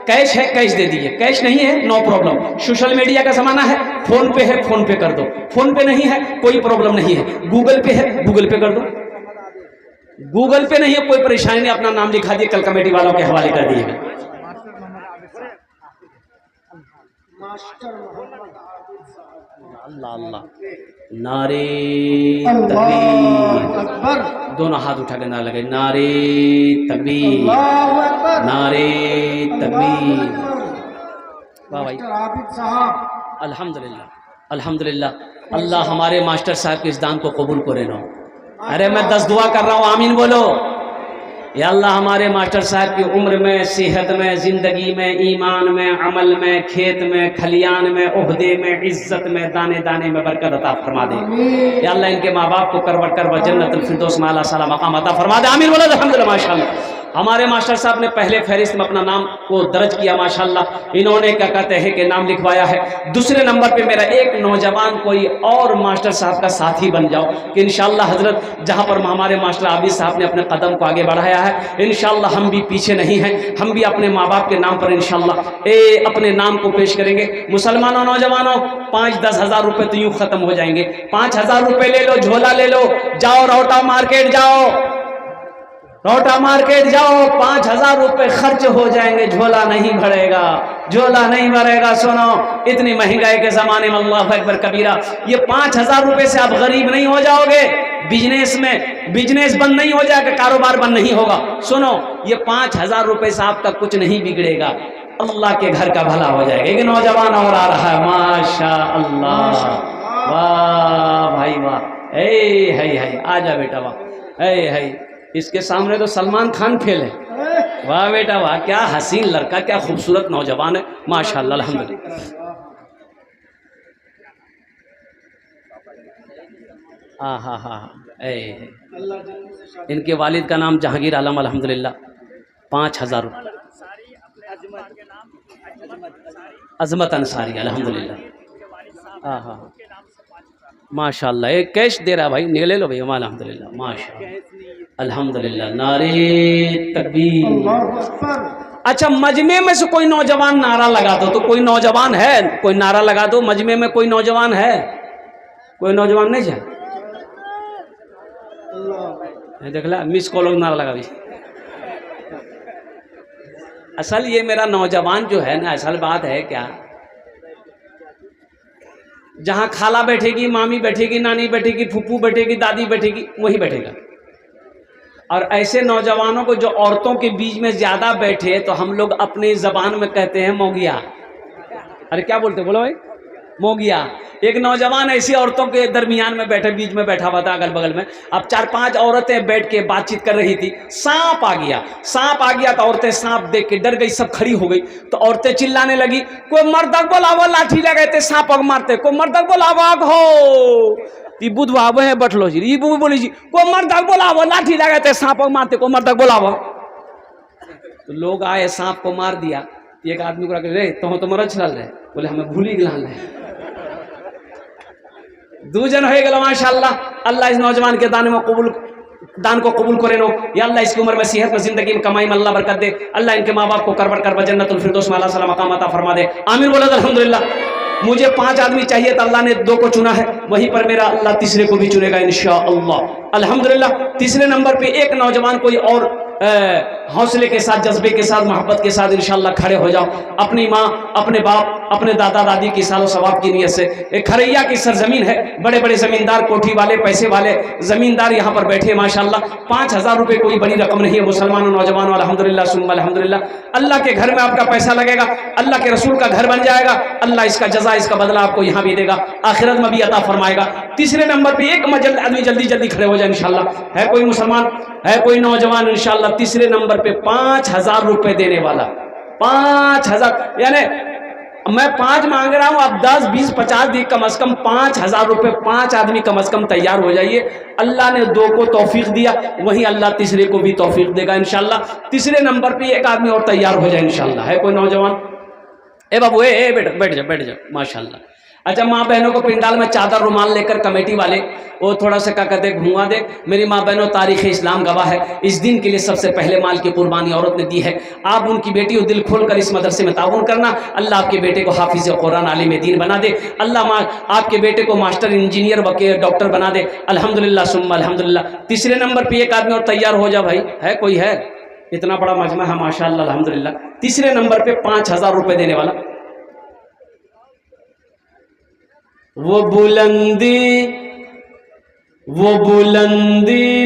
کیش ہے کیش دے دیجیے، کیش نہیں ہے نو پرابلم، سوشل میڈیا کا زمانہ ہے، فون پے ہے فون پے کر دو، فون پے نہیں ہے کوئی پرابلم نہیں ہے، گوگل پے ہے گوگل پے کر دو، گوگل پے نہیں ہے کوئی پریشانی نہیں، اپنا نام لکھا دیے، کل کمیٹی والوں کے حوالے کر دیے گا۔ اللہ اللہ، نعرے تکبیر، دونوں ہاتھ اٹھا کے نعرہ لگے، نعرے تکبیر، نعرے تکبیر۔ واہ بھائی، الحمدللہ الحمدللہ، اللہ ہمارے ماسٹر صاحب کے اس دان کو قبول کرے نو۔ ارے میں 10 دعا کر رہا ہوں، آمین بولو۔ یا اللہ ہمارے ماسٹر صاحب کی عمر میں، صحت میں، زندگی میں، ایمان میں، عمل میں، کھیت میں، کھلیان میں، عہدے میں، عزت میں، دانے دانے میں برکت عطا فرما دے۔ یا اللہ ان کے ماں باپ کو کروٹ کر جنت الفردوس میں اعلیٰ صلاح مقام عطا فرما دے، آمین بولو الحمدللہ ماشاءاللہ۔ ہمارے ماسٹر صاحب نے پہلے فہرست میں اپنا نام کو درج کیا ماشاءاللہ، انہوں نے کیا کہتے ہیں کہ نام لکھوایا ہے۔ دوسرے نمبر پہ میرا ایک نوجوان کوئی اور ماسٹر صاحب کا ساتھی بن جاؤ کہ انشاءاللہ حضرت جہاں پر ہمارے ماسٹر عابد صاحب نے اپنے قدم کو آگے بڑھایا ہے، انشاءاللہ ہم بھی پیچھے نہیں ہیں، ہم بھی اپنے ماں باپ کے نام پر انشاءاللہ اپنے نام کو پیش کریں گے۔ مسلمانوں نوجوانوں، 5-10 ہزار روپے تو یوں ختم ہو جائیں گے، 5,000 روپے لے لو، جھولا لے لو، جاؤ روٹا مارکیٹ جاؤ، روٹا مارکیٹ جاؤ، 5,000 روپے خرچ ہو جائیں گے، جھولا نہیں بھرے گا، جھولا نہیں بھرے گا۔ سنو، اتنی مہنگائی کے زمانے میں اللہ اکبر کبیرہ، یہ 5,000 روپے سے آپ غریب نہیں ہو جاؤ گے، بزنس میں بزنس بند نہیں ہو جائے گا، کاروبار بند نہیں ہوگا۔ سنو، یہ 5,000 روپے سے آپ کا کچھ نہیں بگڑے گا، اللہ کے گھر کا بھلا ہو جائے گا۔ ایک نوجوان اور آ رہا ہے، ماشاء اللہ، واہ بھائی واہ، ہے آ جا بیٹا، واہ ہے، اس کے سامنے تو سلمان خان فیل ہے۔ واہ بیٹا واہ، کیا حسین لڑکا، کیا خوبصورت نوجوان ہے ماشاءاللہ الحمدللہ۔ ہاں ان کے والد کا نام جہانگیر عالم الحمدللہ، 5,000 روپے۔ عظمت انصاری الحمدللہ، ہاں ماشاءاللہ، ایک کیش دے رہا بھائی، نگلے لو بھائی، الحمدللہ ماشاءاللہ الحمدللہ، نعرے تکبیر۔ اچھا، مجمع میں سے کوئی نوجوان نعرہ لگا دو، تو کوئی نوجوان ہے، کوئی نعرہ لگا دو، مجمع میں کوئی نوجوان ہے؟ کوئی نوجوان نہیں ہے؟ دیکھ لا، مس کالوں نعرہ لگا بھی۔ اصل یہ میرا نوجوان جو ہے نا، اصل بات ہے کیا، جہاں خالہ بیٹھے گی، مامی بیٹھے گی، نانی بیٹھے گی، پھپھو بیٹھے گی، دادی بیٹھے گی، وہی بیٹھے گا۔ اور ایسے نوجوانوں کو جو عورتوں کے بیچ میں زیادہ بیٹھے تو ہم لوگ اپنی زبان میں کہتے ہیں موگیا۔ ارے کیا بولتے بولو بھائی، موگیا۔ ایک نوجوان ایسی عورتوں کے درمیان میں بیٹھے، بیچ میں بیٹھا ہوا تھا، اگل بغل میں، اب 4-5 عورتیں بیٹھ کے بات چیت کر رہی تھی، سانپ آ گیا تو عورتیں سانپ دیکھ کے ڈر گئی، سب کھڑی ہو گئی، تو عورتیں چلانے لگی، کوئی مردک بولاو، لاٹھی لگاتے سانپ مارتے، کوئی مردک بولاو ہو، یہ بدھ بابو ہے بٹلو جی، یہ بولی جی، کوئی مردک بولاو، لاٹھی لگاتے سانپ مارتے، کوئی مردک بولاو۔ تو لوگ آئے، سانپ کو مار دیا، ایک آدمی کو رہے تو مرد چل رہے، بولے ہمیں بھولی گلان رہے، دو جن ہوئے گلو ماشاءاللہ۔ اللہ اس نوجوان کے دان کو قبول کرے نو، یا اللہ اس کی عمر میں، صحت میں، زندگی میں، کمائی میں اللہ برکت دے، اللہ ان کے ماں باپ کو کروٹ کر جنت الفردوس میں اعلیٰ صلاح مقام عطا فرما دے، آمین بولو الحمدللہ۔ مجھے 5 آدمی چاہیے تو اللہ نے 2 کو چنا ہے، وہیں پر میرا اللہ تیسرے کو بھی چنے گا انشاءاللہ الحمدللہ۔ تیسرے نمبر پہ ایک نوجوان کوئی اور حوصلے کے ساتھ، جذبے کے ساتھ، محبت کے ساتھ انشاءاللہ کھڑے ہو جاؤ. اپنی ماں، اپنے باپ، اپنے دادا دادی کی سال و ثواب کی نیت سے. ایک کھریا کی سرزمین ہے، بڑے بڑے زمیندار، کوٹھی والے، پیسے والے زمیندار یہاں پر بیٹھے ماشاءاللہ. 5,000 روپے کوئی بڑی رقم نہیں ہے مسلمانوں، نوجوانوں. الحمدللہ ثم الحمدللہ. اللہ کے گھر میں آپ کا پیسہ لگے گا، اللہ کے رسول کا گھر بن جائے گا. اللہ اس کا جزا، اس کا بدلہ آپ کو یہاں بھی دے گا، آخرت میں بھی عطا فرمائے گا. تیسرے نمبر پہ ایک آدمی جلدی جلدی کھڑے ہو جائے انشاءاللہ. ہے کوئی مسلمان، ہے کوئی نوجوان انشاءاللہ تیسرے نمبر پہ 5,000 روپے دینے والا؟ 5,000 یعنی میں 5 مانگ رہا ہوں، آپ 10 20 50 دی، کم از کم 5,000 روپے. 5 آدمی کم از کم تیار ہو جائیے. اللہ نے 2 کو توفیق دیا، وہیں اللہ تیسرے کو بھی توفیق دے گا انشاءاللہ. تیسرے نمبر پہ ایک آدمی اور تیار ہو جائے انشاءاللہ. ہے کوئی نوجوان؟ اے بابو اے بیٹھ جا ماشاءاللہ. اچھا ماں بہنوں کو پنڈال میں چادر رومال لے کر کمیٹی والے وہ تھوڑا سا کیا کہتے ہیں گھما دے. میری ماں بہنوں، تاریخ اسلام گواہ ہے، اس دن کے لیے سب سے پہلے مال کی قربانی عورت نے دی ہے. آپ ان کی بیٹی کو دل کھول کر اس مدرسے میں تعاون کرنا. اللہ آپ کے بیٹے کو حافظ قرآن، عالم دین بنا دے. اللہ آپ کے بیٹے کو ماسٹر، انجینئر، وکیل، ڈاکٹر بنا دے. الحمدللہ ثم الحمدللہ. تیسرے نمبر پہ ایک آدمی اور تیار ہو جا بھائی. ہے کوئی؟ ہے؟ اتنا بڑا مجمع ہے ماشاءاللہ الحمدللہ. تیسرے نمبر پہ 5,000 روپے دینے والا. وہ بلندی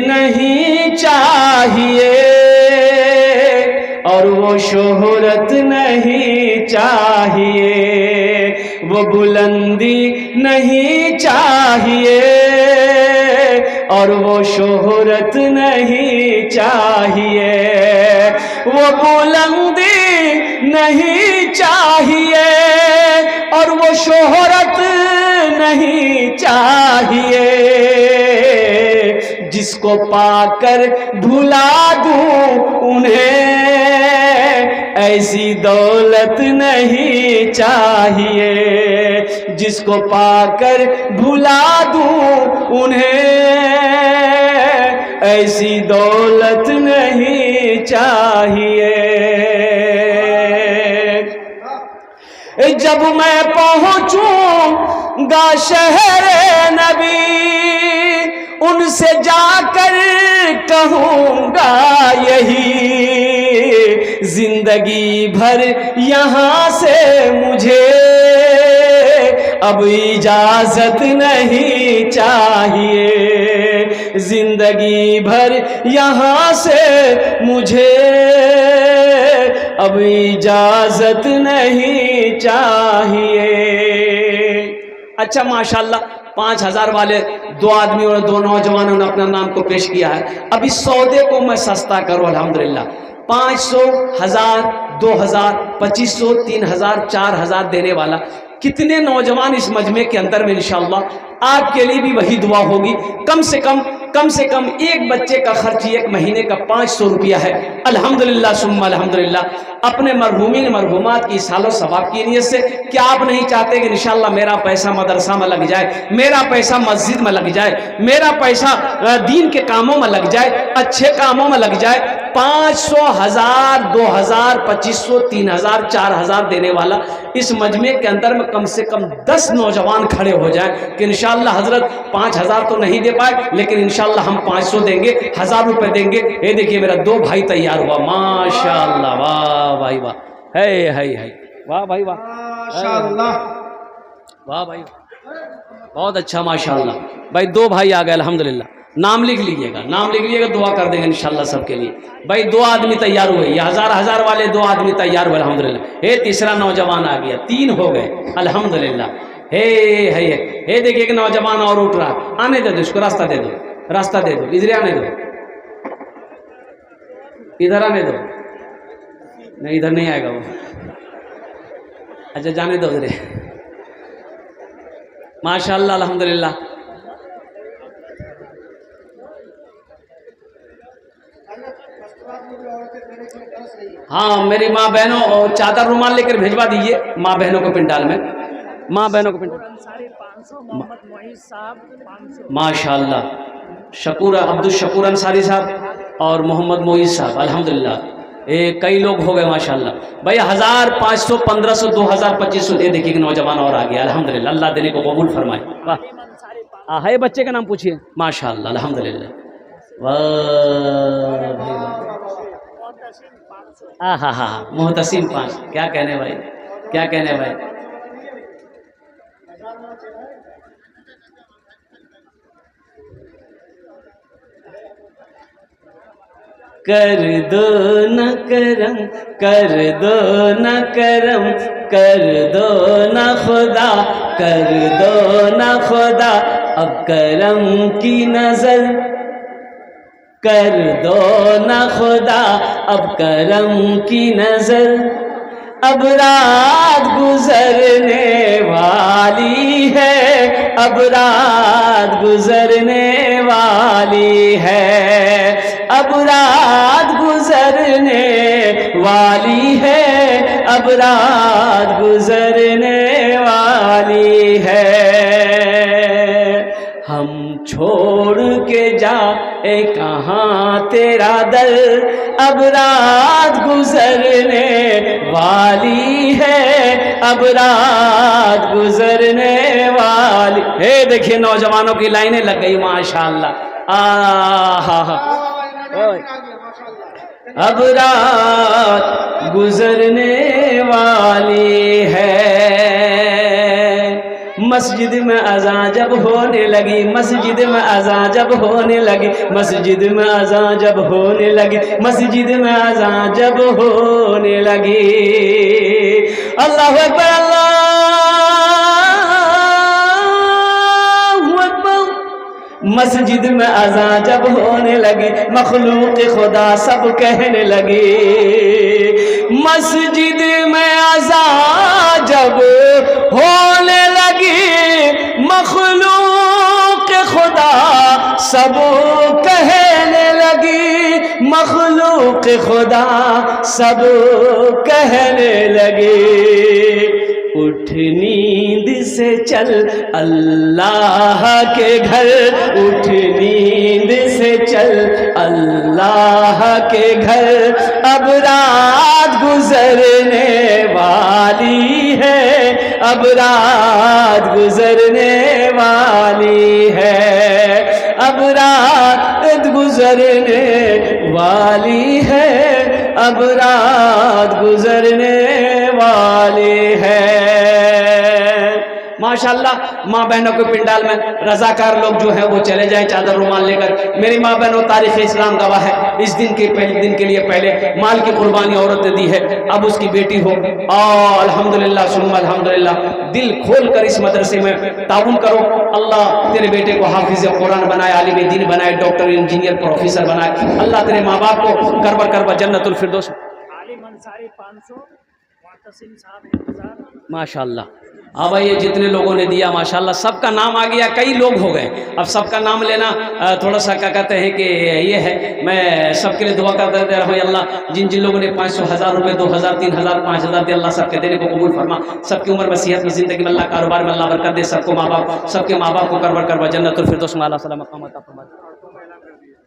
نہیں چاہیے اور وہ شہرت نہیں چاہیے. وہ بلندی نہیں چاہیے اور وہ شہرت نہیں چاہیے. وہ بلندی نہیں چاہیے اور وہ شہرت نہیں چاہیے. جس کو پا کر بھلا دوں انہیں ایسی دولت نہیں چاہیے. جس کو پا کر بھلا دوں انہیں ایسی دولت نہیں چاہیے. جب میں پہنچوں گا شہر نبی ان سے جا کر کہوں گا یہی زندگی بھر یہاں سے مجھے اب اجازت نہیں چاہیے. زندگی بھر یہاں سے مجھے اب اجازت نہیں چاہیے. اچھا ماشاءاللہ 5,000 والے 2 آدمیوں اور 2 نوجوانوں نے اپنا نام کو پیش کیا ہے. اب اس سودے کو میں سستا کروں الحمدللہ. 500، 1000، 2000، 2500، 3000، 4000 دینے والا. کتنے نوجوان اس مجمع کے اندر میں انشاءاللہ آپ کے لیے بھی وہی دعا ہوگی. کم سے کم ایک بچے کا خرچ ایک مہینے کا 500 روپیہ ہے. الحمدللہ ثم الحمدللہ. اپنے مرحومین مرحومات کی سال و ثواب کی نیت سے کیا آپ نہیں چاہتے کہ انشاءاللہ میرا پیسہ مدرسہ میں لگ جائے، میرا پیسہ مسجد میں لگ جائے، میرا پیسہ دین کے کاموں میں لگ جائے، اچھے کاموں میں لگ جائے؟ 500، 1000، 2000، 2500، 3000، 4000 دینے والا اس مجمع کے اندر میں کم سے کم 10 نوجوان کھڑے ہو جائیں کہ انشاءاللہ حضرت 5000 تو نہیں دے پائے لیکن انشاءاللہ ہم 500 دیں گے، 1000 روپے دیں گے. یہ دیکھیے میرا 2 بھائی تیار ہوا ماشاءاللہ. واہ بھائی واہ، ہے واہ بھائی واہ ماشاءاللہ، واہ بھائی بہت اچھا ماشاءاللہ. بھائی 2 بھائی آ گئے الحمدللہ. نام لکھ لیجئے گا، دعا کر دیں گے انشاءاللہ سب کے لیے. بھائی 2 آدمی تیار ہوئے، یہ 1000 والے 2 آدمی تیار ہوئے الحمدللہ. تیسرا نوجوان آ گیا، 3 ہو گئے الحمدللہ. ہے دیکھیے ایک نوجوان اور اٹھ رہا. آنے دے دو اس کو، راستہ دے دو، ادھر آنے دو، ادھر آنے دو. نہیں ادھر نہیں آئے گا وہ. اچھا جانے دو ادھر. ماشاءاللہ الحمدللہ. ہاں میری ماں بہنوں چادر رومال لے کر بھیجوا دیجیے ماں بہنوں کو پنڈال میں. ماشاءاللہ. عبدالشکور انصاری صاحب اور محمد معیز صاحب الحمدللہ. کئی لوگ ہو گئے ماشاءاللہ. بھائی 1000، 500، 1500، 2000، 2500. یہ دیکھیے کہ نوجوان اور آ گیا الحمدللہ. اللہ دینے کو قبول فرمائے. واہ ہے بچے کا نام پوچھیے. ماشاءاللہ الحمدللہ. واہ ہاں ہاں محتسم 5 کیا کہنے بھائی کیا کہنے بھائی کر دو نہ کرم کر دو نہ کرم کر دو نہ خدا کر دو نہ خدا اب کرم کی نظر کر دو نہ خدا اب کرم کی نظر اب رات گزرنے والی ہے اب رات گزرنے والی ہے اب رات گزرنے والی ہے اب رات گزرنے والی ہے ہم چھوڑ کے جا اے کہاں تیرا در اب رات گزرنے والی ہے اب رات گزرنے والی ہے دیکھیے نوجوانوں کی لائنیں لگ گئی ماشاءاللہ اب رات گزرنے والی ہے مسجد میں اذان جب ہونے لگی مسجد میں اذان جب ہونے لگی مسجد میں اذان جب ہونے لگی مسجد میں اذان جب ہونے لگی اللہ اکبر اللہ اکبر مسجد میں اذان جب ہونے لگی مخلوق خدا سب کہنے لگی مسجد میں اذان جب ہونے لگی مخلوق خدا سب کہنے لگی مخلوق خدا سب کہنے لگی اٹھ نیند سے چل اللہ کے گھر اٹھ نیند سے چل اللہ کے گھر اب رات گزرنے والی ہے اب رات گزرنے والی ہے اب رات گزرنے والی ہے اب رات گزرنے والی ہے ماشاءاللہ ماں بہنوں کے پنڈال میں رضاکار لوگ جو ہیں وہ چلے جائیں چادر رومال لے کر میری ماں بہنوں تاریخ اسلام گواہ ہے اس دن کے پہلے دن کے لیے پہلے مال کی قربانی عورت نے دی ہے اب اس کی بیٹی ہو الحمدللہ ثم الحمدللہ دل کھول کر اس مدرسے میں تعاون کرو اللہ تیرے بیٹے کو حافظ قرآن بنائے عالم دین بنائے ڈاکٹر انجینئر پروفیسر بنائے اللہ تیرے ماں باپ کو کربا کربا جنت الفردوس عالم انصاری 500 معتصم صاحب 1000 ماشاءاللہ اب یہ جتنے لوگوں نے دیا ماشاءاللہ سب کا نام آ گیا کئی لوگ ہو گئے اب سب کا نام لینا تھوڑا سا کیا کہتے ہیں کہ یہ ہے میں سب کے لیے دعا کرتا رہا اللہ جن جن لوگوں نے 500 1000 روپے 2000 3000 5000 دے اللہ سب کے دینے کو قبول فرما سب کی عمر میں صحت میں زندگی میں اللہ کاروبار میں اللہ برکت دے سب کو ماں باپ سب کے ماں باپ کو کربر کربا جنت الفردوس میں اللہ صلی اللہ علیہ وسلم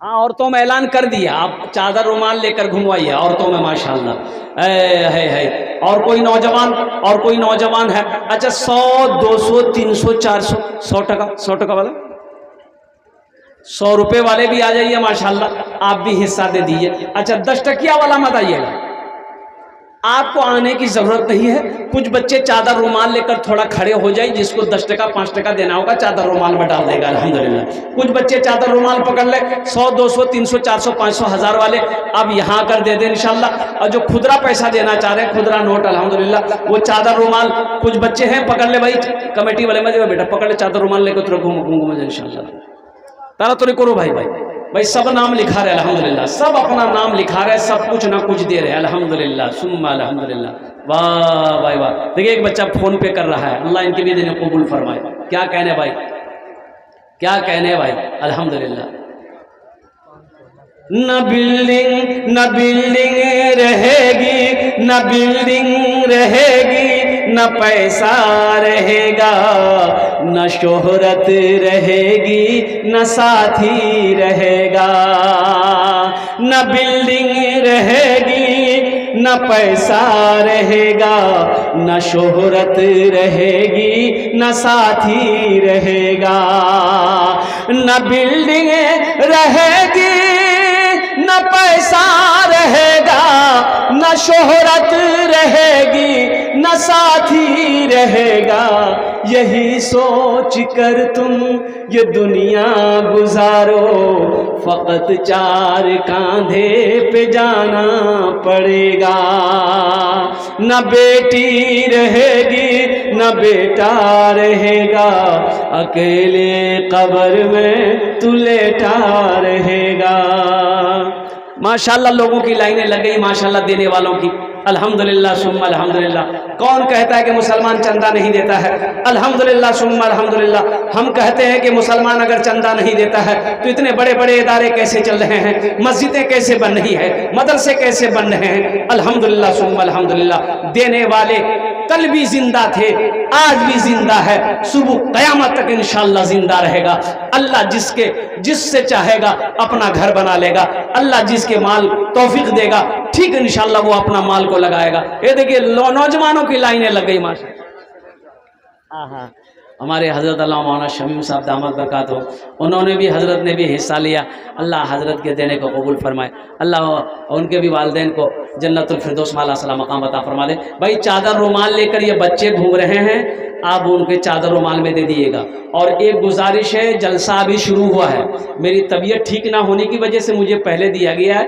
ہاں عورتوں میں اعلان کر دیا آپ چادر رومال لے کر گھموائیے عورتوں میں ماشاءاللہ ہے اور کوئی نوجوان ہے اچھا 100 200 300 400 100 ٹکا والا 100 روپے والے بھی آ جائیے ماشاءاللہ آپ بھی حصہ دے دیجیے اچھا 10 ٹکیا والا مت آئیے گا آپ کو آنے کی ضرورت نہیں ہے کچھ بچے چادر رومال لے کر تھوڑا کھڑے ہو جائیں جس کو 10 ٹکا 5 ٹکا دینا ہوگا چادر رومال میں ڈال دے گا الحمدللہ کچھ بچے چادر رومال پکڑ لے 100 200 300 400 500 1000 والے اب یہاں کر دے دیں انشاءاللہ اور جو خدرا پیسہ دینا چاہ رہے ہیں خدرا نوٹ الحمدللہ وہ چادر رومال کچھ بچے ہیں پکڑ لے بھائی کمیٹی والے میں بیٹا پکڑ لے چادر رومال لے کر گھوم انشاءاللہ تارا تو نہیں کرو بھائی سب نام لکھا رہے الحمدللہ سب اپنا نام لکھا رہے سب کچھ نہ کچھ دے رہے الحمدللہ ثم الحمدللہ واہ بھائی واہ دیکھیے ایک بچہ فون پہ کر رہا ہے اللہ ان کے بھی دن قبول فرمائے کیا کہنے بھائی الحمدللہ نہ بلڈنگ رہے گی نہ بلڈنگ رہے گی نہ پیسہ رہے گا نہ شہرت رہے گی نہ ساتھی رہے گا نہ بلڈنگ رہے گی نہ پیسہ رہے گا نہ شہرت رہے گی نہ ساتھی رہے گا نہ بلڈنگ رہے گی نہ پیسہ رہے گا نہ شہرت رہے گی نہ ساتھی رہے گا، یہی سوچ کر تم یہ دنیا گزارو، فقط 4 کاندھے پہ جانا پڑے گا، نہ بیٹی رہے گی نہ بیٹا رہے گا، اکیلے قبر میں تو لیٹا رہے گا۔ ماشاءاللہ لوگوں کی لائنیں لگ گئی، ماشاءاللہ دینے والوں کی، الحمدللہ ثم الحمدللہ۔ کون کہتا ہے کہ مسلمان چندہ نہیں دیتا ہے؟ الحمدللہ ثم الحمدللہ۔ ہم کہتے ہیں کہ مسلمان اگر چندہ نہیں دیتا ہے تو اتنے بڑے بڑے ادارے کیسے چل رہے ہیں، مسجدیں کیسے بن رہی ہیں، مدرسے کیسے بن رہے ہیں؟ الحمدللہ ثم الحمدللہ۔ دینے والے کل بھی زندہ تھے، آج بھی زندہ ہے، صبح قیامت تک انشاءاللہ زندہ رہے گا۔ اللہ جس سے چاہے گا اپنا گھر بنا لے گا، اللہ جس کے مال توفیق دے گا ٹھیک انشاءاللہ وہ اپنا مال کو لگائے گا۔ یہ دیکھیے نوجوانوں کی لائنیں لگ گئی ماشاءاللہ۔ ہمارے حضرت علامہ مولانا شمیم صاحب دامت برکاتہ، انہوں نے بھی، حضرت نے بھی حصہ لیا، اللہ حضرت کے دینے کو قبول فرمائے، اللہ ان کے بھی والدین کو جنت الفردوس میں اللہ مقام عطا فرما دے۔ بھائی چادر رومال لے کر یہ بچے گھوم رہے ہیں، آپ ان کے چادر رومال میں دے دیے گا۔ اور ایک گزارش ہے، جلسہ ابھی شروع ہوا ہے، میری طبیعت ٹھیک نہ ہونے کی وجہ سے مجھے پہلے دیا گیا ہے،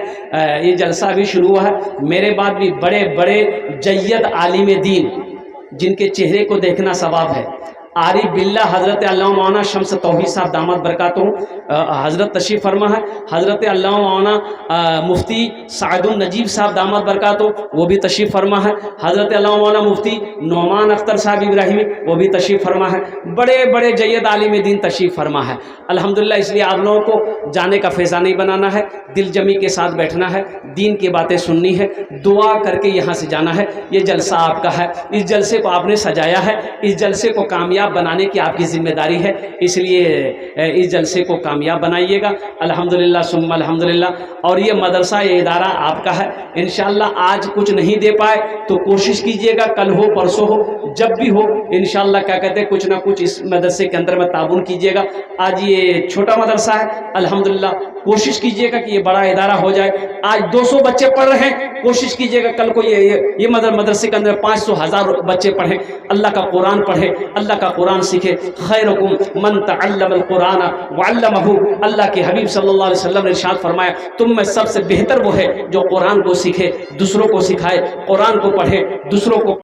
یہ جلسہ ابھی شروع ہوا ہے۔ میرے بعد بھی بڑے بڑے جید عالم دین جن کے چہرے کو دیکھنا ثواب ہے، عارف باللہ حضرت علامہ مولانا شمس توحید صاحب دامت برکاتہ حضرت تشریف فرما ہے، حضرت علامہ مولانا مفتی سعد النجیب صاحب دامت برکاتہ وہ بھی تشریف فرما ہے، حضرت علامہ مولانا مفتی نعمان اختر صاحب ابراہیمی وہ بھی تشریف فرما ہے، بڑے بڑے جید عالم دین تشریف فرما ہے الحمدللہ۔ اس لیے آپ لوگوں کو جانے کا فیضا نہیں بنانا ہے، دل جمی کے ساتھ بیٹھنا ہے، دین کی باتیں سننی ہے، دعا کر کے یہاں سے جانا ہے۔ یہ جلسہ آپ کا ہے، اس جلسے کو آپ نے سجایا ہے، اس جلسے کو کامیاب بنانے کی آپ کی ذمہ داری ہے، اس لیے اس جلسے کو کامیاب بنائیے گا الحمدللہ ثم الحمدللہ۔ اور یہ مدرسہ، یہ ادارہ آپ کا ہے، انشاءاللہ آج کچھ نہیں دے پائے تو کوشش کیجئے گا کل ہو پرسوں ہو جب بھی ہو انشاءاللہ کیا کہتے ہیں کچھ نہ کچھ اس مدرسے کے اندر میں تعاون کیجئے گا۔ آج یہ چھوٹا مدرسہ ہے الحمدللہ، کوشش کیجئے گا کہ یہ بڑا ادارہ ہو جائے۔ آج 200 بچے پڑھ رہے ہیں، کوشش کیجئے گا کل کو یہ مدرسے کے اندر 500 1000 بچے پڑھیں، اللہ کا قرآن پڑھیں، اللہ کا قرآن سیکھے۔ خیرکم من تعلم القرآن وعلمہ، اللہ کے حبیب صلی اللہ علیہ وسلم نے ارشاد فرمایا تم میں سب سے بہتر وہ ہے جو قرآن کو سیکھے، دوسروں کو سکھائے، قرآن کو پڑھے، دوسروں کو